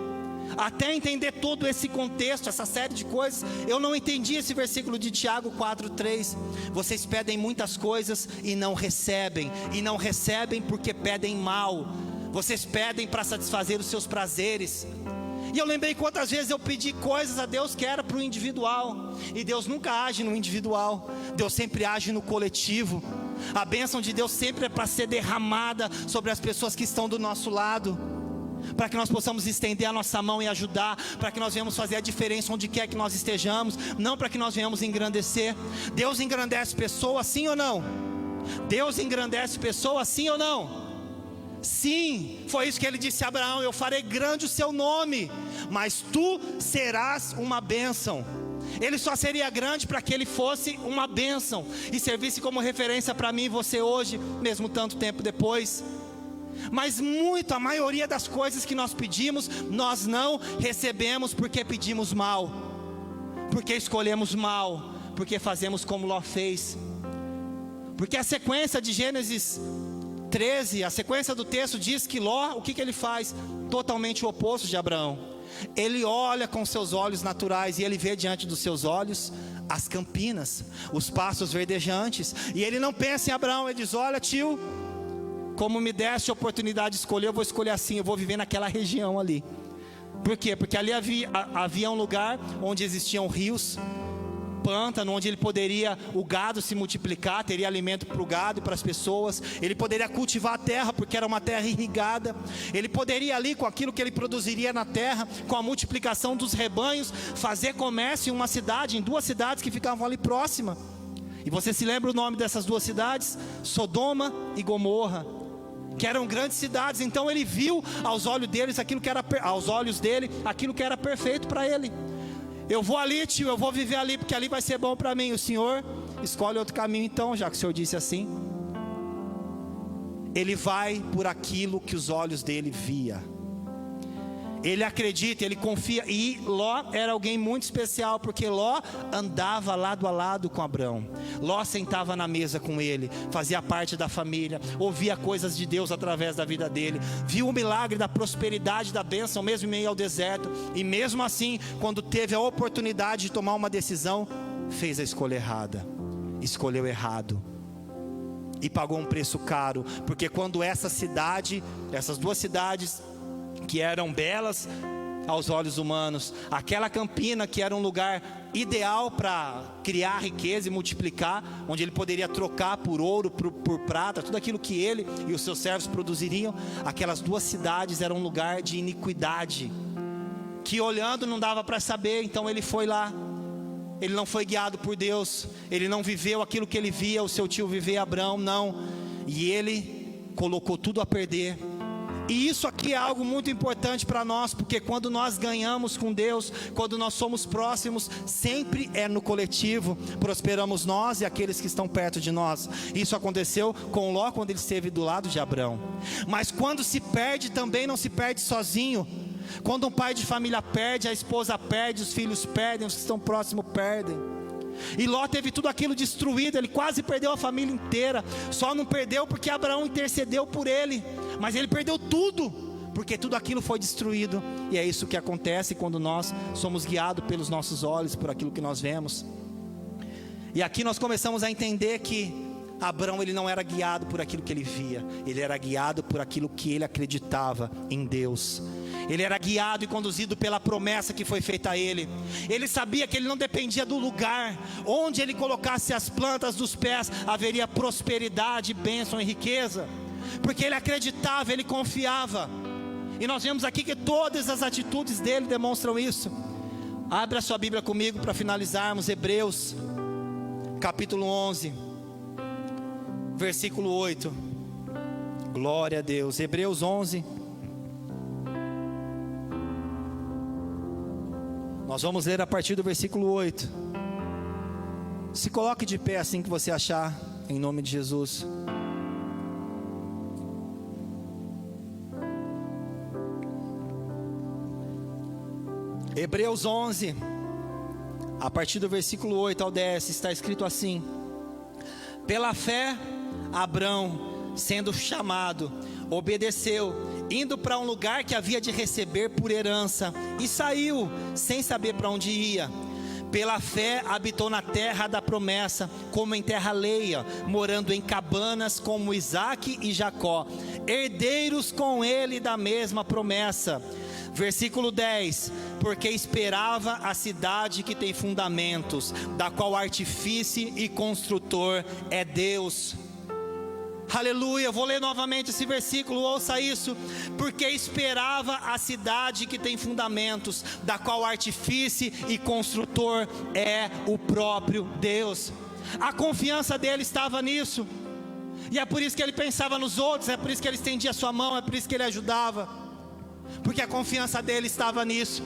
Até entender todo esse contexto, essa série de coisas, eu não entendi esse versículo de Tiago 4:3. Vocês pedem muitas coisas e não recebem porque pedem mal. Vocês pedem para satisfazer os seus prazeres. E eu lembrei quantas vezes eu pedi coisas a Deus que era para o individual, e Deus nunca age no individual, Deus sempre age no coletivo. A bênção de Deus sempre é para ser derramada sobre as pessoas que estão do nosso lado, para que nós possamos estender a nossa mão e ajudar, para que nós venhamos fazer a diferença onde quer que nós estejamos, não para que nós venhamos engrandecer. Deus engrandece pessoas, sim ou não? Deus engrandece pessoas, sim ou não? Sim, foi isso que ele disse a Abraão: eu farei grande o seu nome, mas tu serás uma bênção. Ele só seria grande para que ele fosse uma bênção e servisse como referência para mim e você hoje, mesmo tanto tempo depois. Mas a maioria das coisas que nós pedimos, nós não recebemos porque pedimos mal, porque escolhemos mal, porque fazemos como Ló fez. Porque a sequência de Gênesis 13, a sequência do texto diz que Ló, o que ele faz? Totalmente o oposto de Abraão. Ele olha com seus olhos naturais e ele vê diante dos seus olhos as campinas, os pastos verdejantes, e ele não pensa em Abraão. Ele diz: olha tio, como me desse a oportunidade de escolher, eu vou escolher assim, eu vou viver naquela região ali. Por quê? Porque ali havia um lugar onde existiam rios, pântano, onde o gado se multiplicar, teria alimento para o gado e para as pessoas. Ele poderia cultivar a terra, porque era uma terra irrigada. Ele poderia ali, com aquilo que ele produziria na terra, com a multiplicação dos rebanhos, fazer comércio em 2 cidades que ficavam ali próximas. E você se lembra o nome dessas 2 cidades? Sodoma e Gomorra, que eram grandes cidades. Então ele viu aos olhos dele aquilo que era perfeito para ele. Eu vou ali, tio, eu vou viver ali, porque ali vai ser bom para mim. O Senhor escolhe outro caminho então, já que o Senhor disse assim. Ele vai por aquilo que os olhos dele via. Ele acredita, ele confia. E Ló era alguém muito especial, porque Ló andava lado a lado com Abrão. Ló sentava na mesa com ele, fazia parte da família, ouvia coisas de Deus através da vida dele, viu o milagre da prosperidade, da bênção, mesmo em meio ao deserto. E mesmo assim, quando teve a oportunidade de tomar uma decisão, fez a escolha errada, escolheu errado. E pagou um preço caro, porque quando essas 2 cidades, que eram belas aos olhos humanos, aquela campina que era um lugar ideal para criar riqueza e multiplicar, onde ele poderia trocar por ouro, por prata, tudo aquilo que ele e os seus servos produziriam, aquelas 2 cidades eram um lugar de iniquidade, que olhando não dava para saber. Então ele foi lá, ele não foi guiado por Deus, ele não viveu aquilo que ele via o seu tio viver, Abrão, não, e ele colocou tudo a perder. E isso aqui é algo muito importante para nós, porque quando nós ganhamos com Deus, quando nós somos próximos, sempre é no coletivo, prosperamos nós e aqueles que estão perto de nós. Isso aconteceu com Ló quando ele esteve do lado de Abrão. Mas quando se perde, também não se perde sozinho. Quando um pai de família perde, a esposa perde, os filhos perdem, os que estão próximos perdem. E Ló teve tudo aquilo destruído, ele quase perdeu a família inteira. Só não perdeu porque Abraão intercedeu por ele, mas ele perdeu tudo, porque tudo aquilo foi destruído. E é isso que acontece quando nós somos guiados pelos nossos olhos, por aquilo que nós vemos. E aqui nós começamos a entender que Abraão, ele não era guiado por aquilo que ele via, ele era guiado por aquilo que ele acreditava em Deus. Ele era guiado e conduzido pela promessa que foi feita a ele. Ele sabia que ele não dependia do lugar. Onde ele colocasse as plantas dos pés, haveria prosperidade, bênção e riqueza. Porque ele acreditava, ele confiava. E nós vemos aqui que todas as atitudes dele demonstram isso. Abra a sua Bíblia comigo para finalizarmos. Hebreus, capítulo 11, versículo 8. Glória a Deus. Hebreus 11. Nós vamos ler a partir do versículo 8. Se coloque de pé assim que você achar, em nome de Jesus. Hebreus 11, a partir do versículo 8 ao 10, está escrito assim: pela fé, Abrão, sendo chamado, obedeceu, indo para um lugar que havia de receber por herança, e saiu sem saber para onde ia. Pela fé habitou na terra da promessa, como em terra alheia, morando em cabanas como Isaque e Jacó, herdeiros com ele da mesma promessa. Versículo 10: porque esperava a cidade que tem fundamentos, da qual artífice e construtor é Deus. Aleluia, eu vou ler novamente esse versículo, ouça isso. Porque esperava a cidade que tem fundamentos, da qual artífice e construtor é o próprio Deus. A confiança dele estava nisso. E é por isso que ele pensava nos outros, é por isso que ele estendia a sua mão, é por isso que ele ajudava. Porque a confiança dele estava nisso.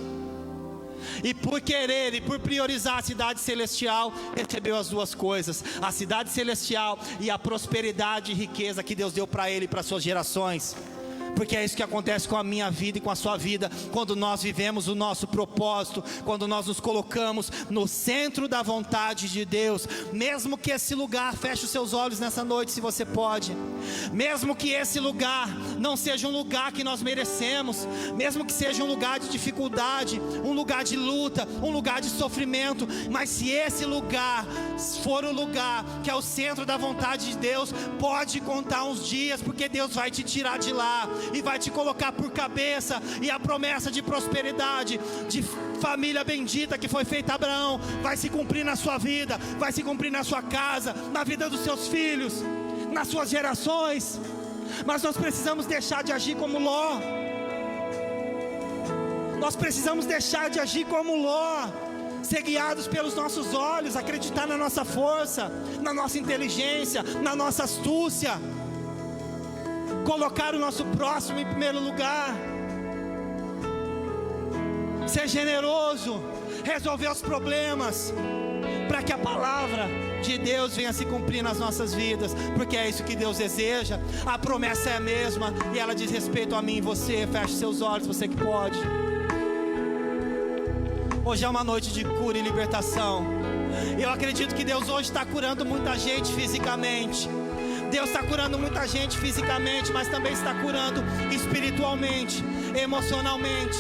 E por querer e por priorizar a cidade celestial, recebeu as 2 coisas: a cidade celestial e a prosperidade e riqueza que Deus deu para ele e para suas gerações. porque é isso que acontece com a minha vida e com a sua vida, quando nós vivemos o nosso propósito, quando nós nos colocamos no centro da vontade de Deus. Mesmo que esse lugar, feche os seus olhos nessa noite se você pode, mesmo que esse lugar não seja um lugar que nós merecemos, mesmo que seja um lugar de dificuldade, um lugar de luta, um lugar de sofrimento, mas se esse lugar for o lugar que é o centro da vontade de Deus, pode contar uns dias, porque Deus vai te tirar de lá e vai te colocar por cabeça, e a promessa de prosperidade, de família bendita que foi feita a Abraão, vai se cumprir na sua vida, vai se cumprir na sua casa, na vida dos seus filhos, nas suas gerações. Mas nós precisamos deixar de agir como Ló. Nós precisamos deixar de agir como Ló, ser guiados pelos nossos olhos, acreditar na nossa força, na nossa inteligência, na nossa astúcia, colocar o nosso próximo em primeiro lugar, ser generoso, resolver os problemas, para que a palavra de Deus venha se cumprir nas nossas vidas, porque é isso que Deus deseja. A promessa é a mesma e ela diz respeito a mim e você. Feche seus olhos, você que pode. Hoje é uma noite de cura e libertação. Eu acredito que Deus hoje está curando muita gente fisicamente. Deus está curando muita gente fisicamente, mas também está curando espiritualmente, emocionalmente.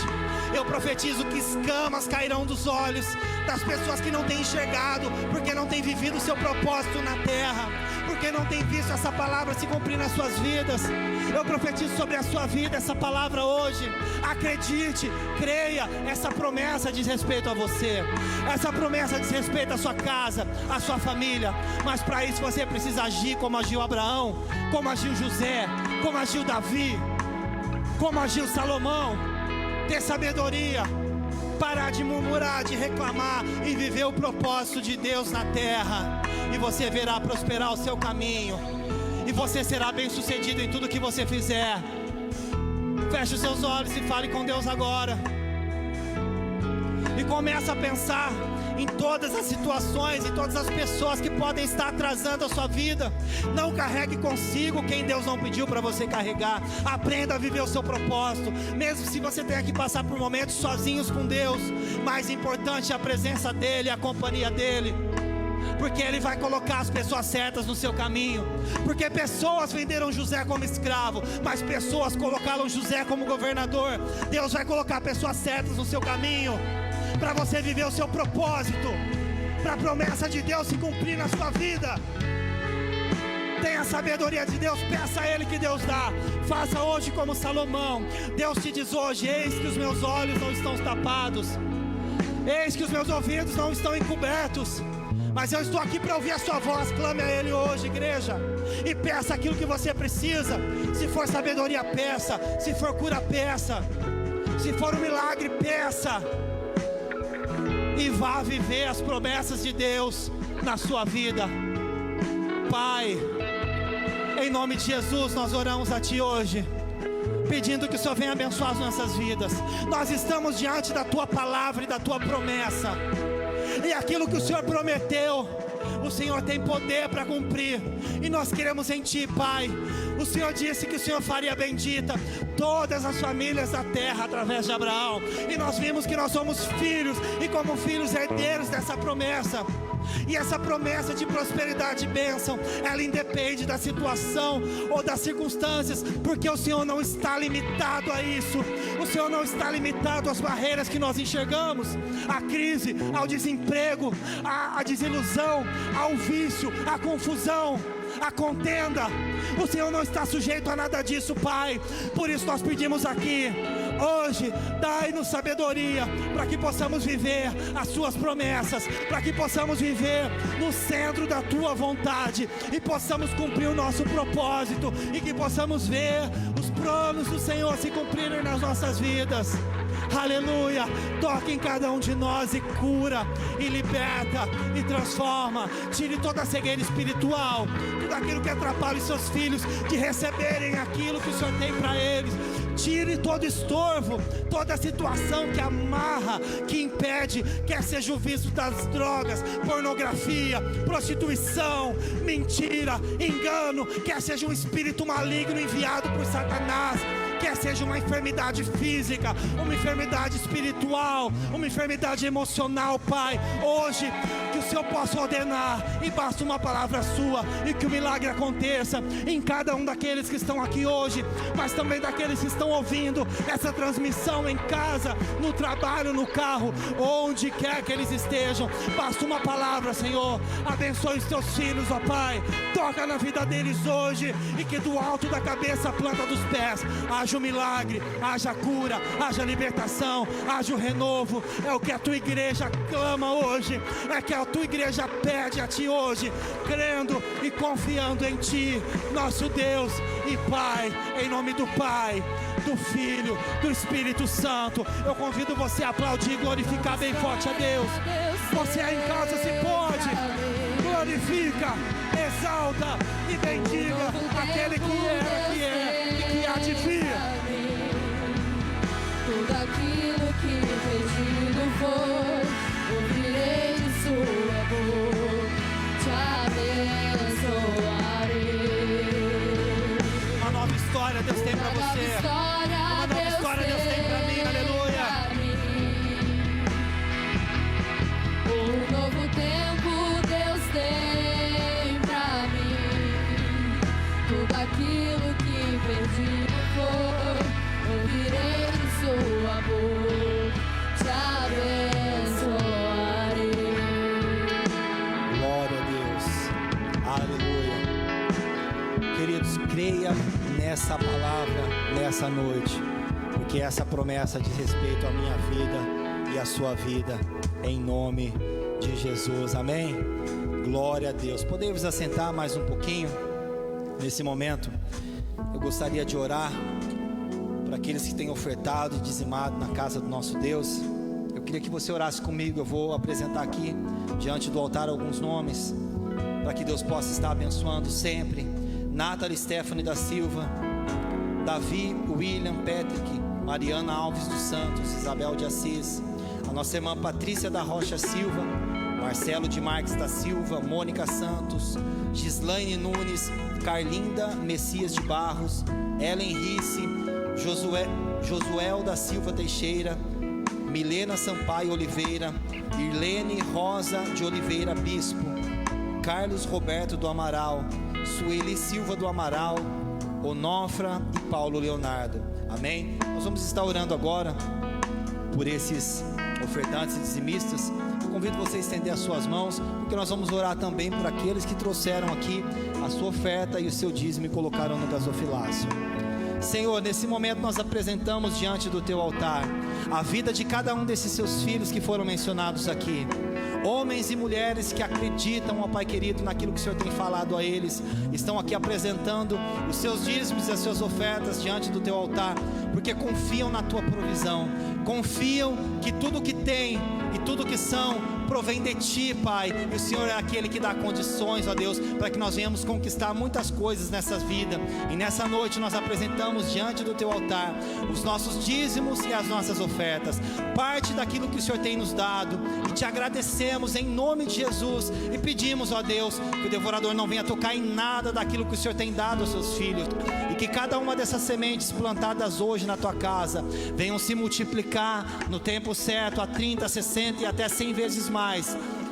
Eu profetizo que escamas cairão dos olhos das pessoas que não têm enxergado, porque não têm vivido o seu propósito na terra, porque não têm visto essa palavra se cumprir nas suas vidas. Eu profetizo sobre a sua vida essa palavra hoje. Acredite, creia, essa promessa diz respeito a você, essa promessa diz respeito à sua casa, à sua família. Mas para isso você precisa agir como agiu Abraão, como agiu José, como agiu Davi, como agiu Salomão. Ter sabedoria, parar de murmurar, de reclamar e viver o propósito de Deus na terra, e você verá prosperar o seu caminho, e você será bem sucedido em tudo que você fizer. Feche os seus olhos e fale com Deus agora, e começa a pensar em todas as situações, em todas as pessoas que podem estar atrasando a sua vida. Não carregue consigo quem Deus não pediu para você carregar. Aprenda a viver o seu propósito, mesmo se você tenha que passar por momentos sozinhos com Deus. Mais importante é a presença dEle, a companhia dEle, porque Ele vai colocar as pessoas certas no seu caminho. Porque pessoas venderam José como escravo, mas pessoas colocaram José como governador. Deus vai colocar pessoas certas no seu caminho, para você viver o seu propósito, para a promessa de Deus se cumprir na sua vida. Tenha a sabedoria de Deus, peça a Ele que Deus dá. Faça hoje como Salomão. Deus te diz hoje: eis que os meus olhos não estão tapados, eis que os meus ouvidos não estão encobertos, mas eu estou aqui para ouvir a sua voz. Clame a Ele hoje, igreja, e peça aquilo que você precisa. Se for sabedoria, peça. Se for cura, peça. Se for um milagre, peça. E vá viver as promessas de Deus na sua vida. Pai, em nome de Jesus, nós oramos a Ti hoje, pedindo que o Senhor venha abençoar as nossas vidas. Nós estamos diante da Tua palavra e da Tua promessa, e aquilo que o Senhor prometeu, o Senhor tem poder para cumprir, e nós queremos em Ti, Pai. O Senhor disse que o Senhor faria bendita todas as famílias da terra através de Abraão, e nós vimos que nós somos filhos, e como filhos herdeiros dessa promessa. E essa promessa de prosperidade e bênção, ela independe da situação ou das circunstâncias, porque o Senhor não está limitado a isso. O Senhor não está limitado às barreiras que nós enxergamos, à crise, ao desemprego, à desilusão, ao vício, à confusão, à contenda. O Senhor não está sujeito a nada disso, Pai. Por isso nós pedimos aqui hoje: dai-nos sabedoria para que possamos viver as Suas promessas, para que possamos viver no centro da Tua vontade e possamos cumprir o nosso propósito, e que possamos ver os planos do Senhor se cumprirem nas nossas vidas. Aleluia. Toque em cada um de nós e cura, e liberta, e transforma. Tire toda a cegueira espiritual, tudo aquilo que atrapalha os Seus filhos de receberem aquilo que o Senhor tem para eles. Tire todo estorvo, toda situação que amarra, que impede, quer seja o vício das drogas, pornografia, prostituição, mentira, engano, quer seja um espírito maligno enviado por Satanás, quer seja uma enfermidade física, uma enfermidade espiritual, uma enfermidade emocional, Pai, hoje que o Senhor possa ordenar e basta uma palavra sua e que o milagre aconteça em cada um daqueles que estão aqui hoje, mas também daqueles que estão ouvindo essa transmissão em casa, no trabalho, no carro, onde quer que eles estejam. Basta uma palavra, Senhor. Abençoe os teus filhos, ó Pai, toca na vida deles hoje e que do alto da cabeça à planta dos pés haja um milagre, haja cura, haja libertação, haja o renovo. É o que a tua igreja clama hoje, é que a tua igreja pede a ti hoje, crendo e confiando em ti, nosso Deus e Pai, em nome do Pai, do Filho, do Espírito Santo. Eu convido você a aplaudir e glorificar bem forte a Deus. Você aí em casa, se pode, glorifica, exalta e bendiga aquele que era, que é e que há de vir. Tudo aquilo que pedido for, ouvirei de sua boca, te abençoarei. Uma nova história Deus tem para você. Uma nova história Deus tem para mim, aleluia. Um novo tempo Deus tem pra mim. Tudo aquilo que perdido for, ouvirei de sua boca, te abençoarei. Glória a Deus, aleluia. Queridos, creia nessa palavra, nessa noite, porque essa promessa diz respeito à minha vida e à sua vida, em nome de Jesus, amém? Glória a Deus. Podemos assentar mais um pouquinho? Nesse momento, eu gostaria de orar para aqueles que têm ofertado e dizimado na casa do nosso Deus. Eu queria que você orasse comigo. Eu vou apresentar aqui, diante do altar, alguns nomes, para que Deus possa estar abençoando sempre. Nathalie Stephanie da Silva, Davi William Patrick, Mariana Alves dos Santos, Isabel de Assis, a nossa irmã Patrícia da Rocha Silva, Marcelo de Marques da Silva, Mônica Santos, Gislaine Nunes, Carlinda Messias de Barros, Ellen Risse, Josuel da Silva Teixeira, Milena Sampaio Oliveira, Irlene Rosa de Oliveira Bispo, Carlos Roberto do Amaral, Sueli Silva do Amaral, Onofra e Paulo Leonardo, amém? Nós vamos estar orando agora por esses ofertantes e dizimistas. Eu convido você a estender as suas mãos, porque nós vamos orar também por aqueles que trouxeram aqui a sua oferta e o seu dízimo e colocaram no gasofilácio. Senhor, nesse momento nós apresentamos diante do teu altar a vida de cada um desses seus filhos que foram mencionados aqui, homens e mulheres que acreditam, ó Pai querido, naquilo que o Senhor tem falado a eles, estão aqui apresentando os seus dízimos e as suas ofertas diante do teu altar, porque confiam na tua provisão, confiam que tudo que têm e tudo que são provém de ti, Pai, e o Senhor é aquele que dá condições, ó Deus, para que nós venhamos conquistar muitas coisas nessa vida. E nessa noite nós apresentamos diante do teu altar os nossos dízimos e as nossas ofertas, parte daquilo que o Senhor tem nos dado, e te agradecemos em nome de Jesus, e pedimos, ó Deus, que o devorador não venha tocar em nada daquilo que o Senhor tem dado aos seus filhos, e que cada uma dessas sementes plantadas hoje na tua casa venham se multiplicar no tempo certo, a 30, 60 e até 100 vezes mais.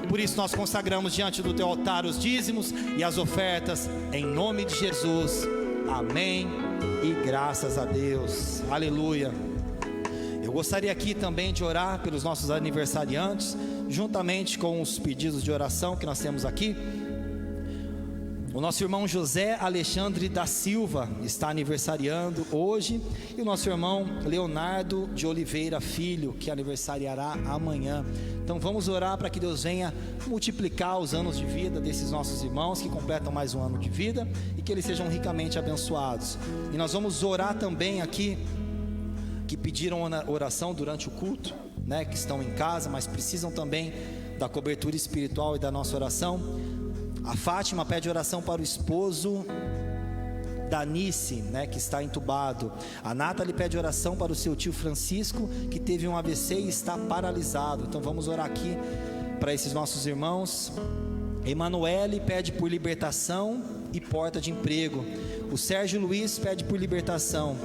Por isso nós consagramos diante do teu altar os dízimos e as ofertas, em nome de Jesus, amém e graças a Deus, aleluia. Eu gostaria aqui também de orar pelos nossos aniversariantes, juntamente com os pedidos de oração que nós temos aqui. O nosso irmão José Alexandre da Silva está aniversariando hoje, e o nosso irmão Leonardo de Oliveira Filho, que aniversariará amanhã. Então vamos orar para que Deus venha multiplicar os anos de vida desses nossos irmãos que completam mais um ano de vida, e que eles sejam ricamente abençoados. E nós vamos orar também aqui, que pediram oração durante o culto, né, que estão em casa, mas precisam também da cobertura espiritual e da nossa oração. A Fátima pede oração para o esposo da Nice, né, que está entubado. A Nathalie pede oração para o seu tio Francisco, que teve um AVC e está paralisado. Então vamos orar aqui para esses nossos irmãos. Emanuele pede por libertação e porta de emprego. O Sérgio Luiz pede por libertação.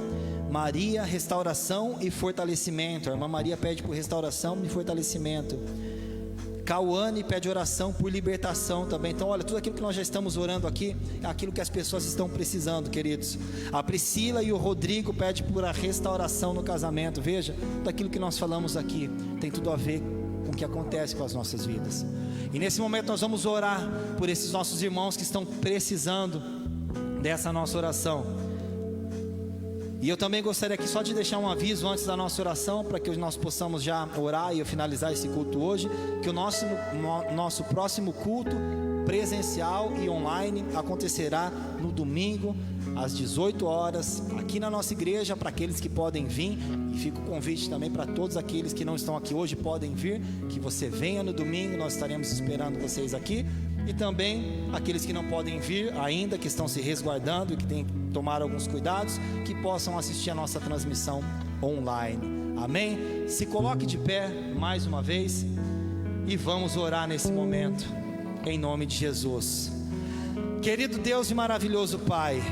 Maria, restauração e fortalecimento. A irmã Maria pede por restauração e fortalecimento. Cauane pede oração por libertação também. Então olha, tudo aquilo que nós já estamos orando aqui é aquilo que as pessoas estão precisando, queridos. A Priscila e o Rodrigo pedem por a restauração no casamento. Veja, tudo aquilo que nós falamos aqui tem tudo a ver com o que acontece com as nossas vidas. E nesse momento nós vamos orar por esses nossos irmãos que estão precisando dessa nossa oração. E eu também gostaria aqui só de deixar um aviso antes da nossa oração, para que nós possamos já orar e finalizar esse culto hoje, que o nosso próximo culto presencial e online acontecerá no domingo às 18 horas, aqui na nossa igreja, para aqueles que podem vir, e fica o convite também para todos aqueles que não estão aqui hoje, podem vir, que você venha no domingo, nós estaremos esperando vocês aqui. E também aqueles que não podem vir ainda, que estão se resguardando e que têm que tomar alguns cuidados, que possam assistir a nossa transmissão online. Amém? Se coloque de pé mais uma vez e vamos orar nesse momento, em nome de Jesus. Querido Deus e maravilhoso Pai,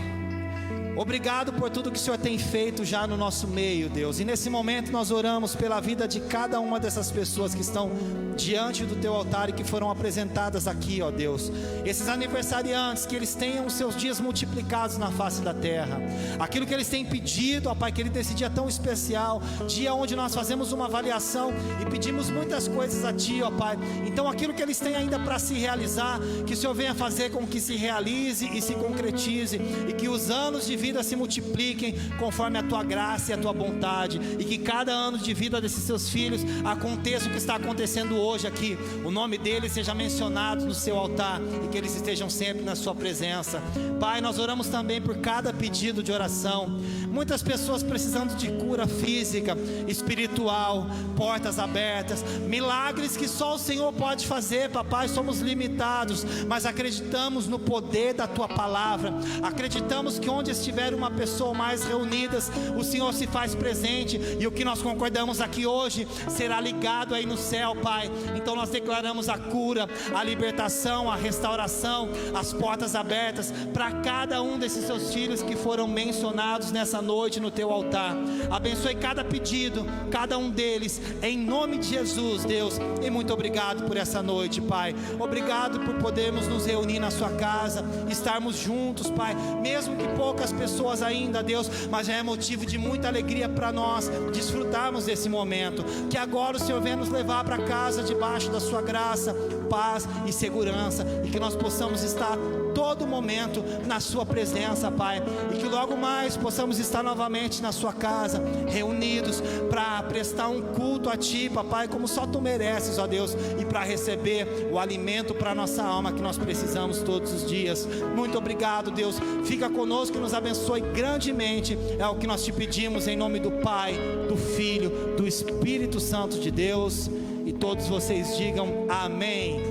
obrigado por tudo que o Senhor tem feito já no nosso meio, Deus. E nesse momento nós oramos pela vida de cada uma dessas pessoas que estão diante do Teu altar e que foram apresentadas aqui, ó Deus. Esses aniversariantes, que eles tenham os seus dias multiplicados na face da terra. Aquilo que eles têm pedido, ó Pai, que nesse dia tão especial, dia onde nós fazemos uma avaliação e pedimos muitas coisas a Ti, ó Pai. Então aquilo que eles têm ainda para se realizar, que o Senhor venha fazer com que se realize e se concretize, e que os anos de vida se multipliquem conforme a Tua graça e a Tua bondade, e que cada ano de vida desses Seus filhos aconteça o que está acontecendo hoje aqui, o nome deles seja mencionado no Seu altar, e que eles estejam sempre na Sua presença. Pai, nós oramos também por cada pedido de oração, muitas pessoas precisando de cura física, espiritual, portas abertas, milagres que só o Senhor pode fazer, papai. Somos limitados, mas acreditamos no poder da Tua palavra, acreditamos que onde estiver uma pessoa mais reunidas, o Senhor se faz presente, e o que nós concordamos aqui hoje será ligado aí no céu, Pai. Então nós declaramos a cura, a libertação, a restauração, as portas abertas para cada um desses Seus filhos que foram mencionados nessa noite no Teu altar. Abençoe cada pedido, cada um deles, em nome de Jesus, Deus. E muito obrigado por essa noite, Pai. Obrigado por podermos nos reunir na Sua casa, estarmos juntos, Pai, mesmo que poucas pessoas ainda, Deus, mas já é motivo de muita alegria para nós desfrutarmos desse momento. Que agora o Senhor venha nos levar para casa debaixo da Sua graça, paz e segurança, e que nós possamos estar todo momento na Sua presença, Pai, e que logo mais possamos estar novamente na Sua casa, reunidos para prestar um culto a Ti, Papai, como só Tu mereces, ó Deus, e para receber o alimento para a nossa alma que nós precisamos todos os dias. Muito obrigado, Deus. Fica conosco e nos abençoe grandemente. É o que nós Te pedimos em nome do Pai, do Filho, do Espírito Santo de Deus. E todos vocês digam amém.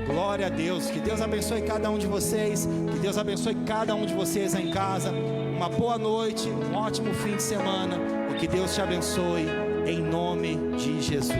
Glória a Deus. Que Deus abençoe cada um de vocês. Que Deus abençoe cada um de vocês em casa. Uma boa noite, um ótimo fim de semana. E que Deus te abençoe em nome de Jesus.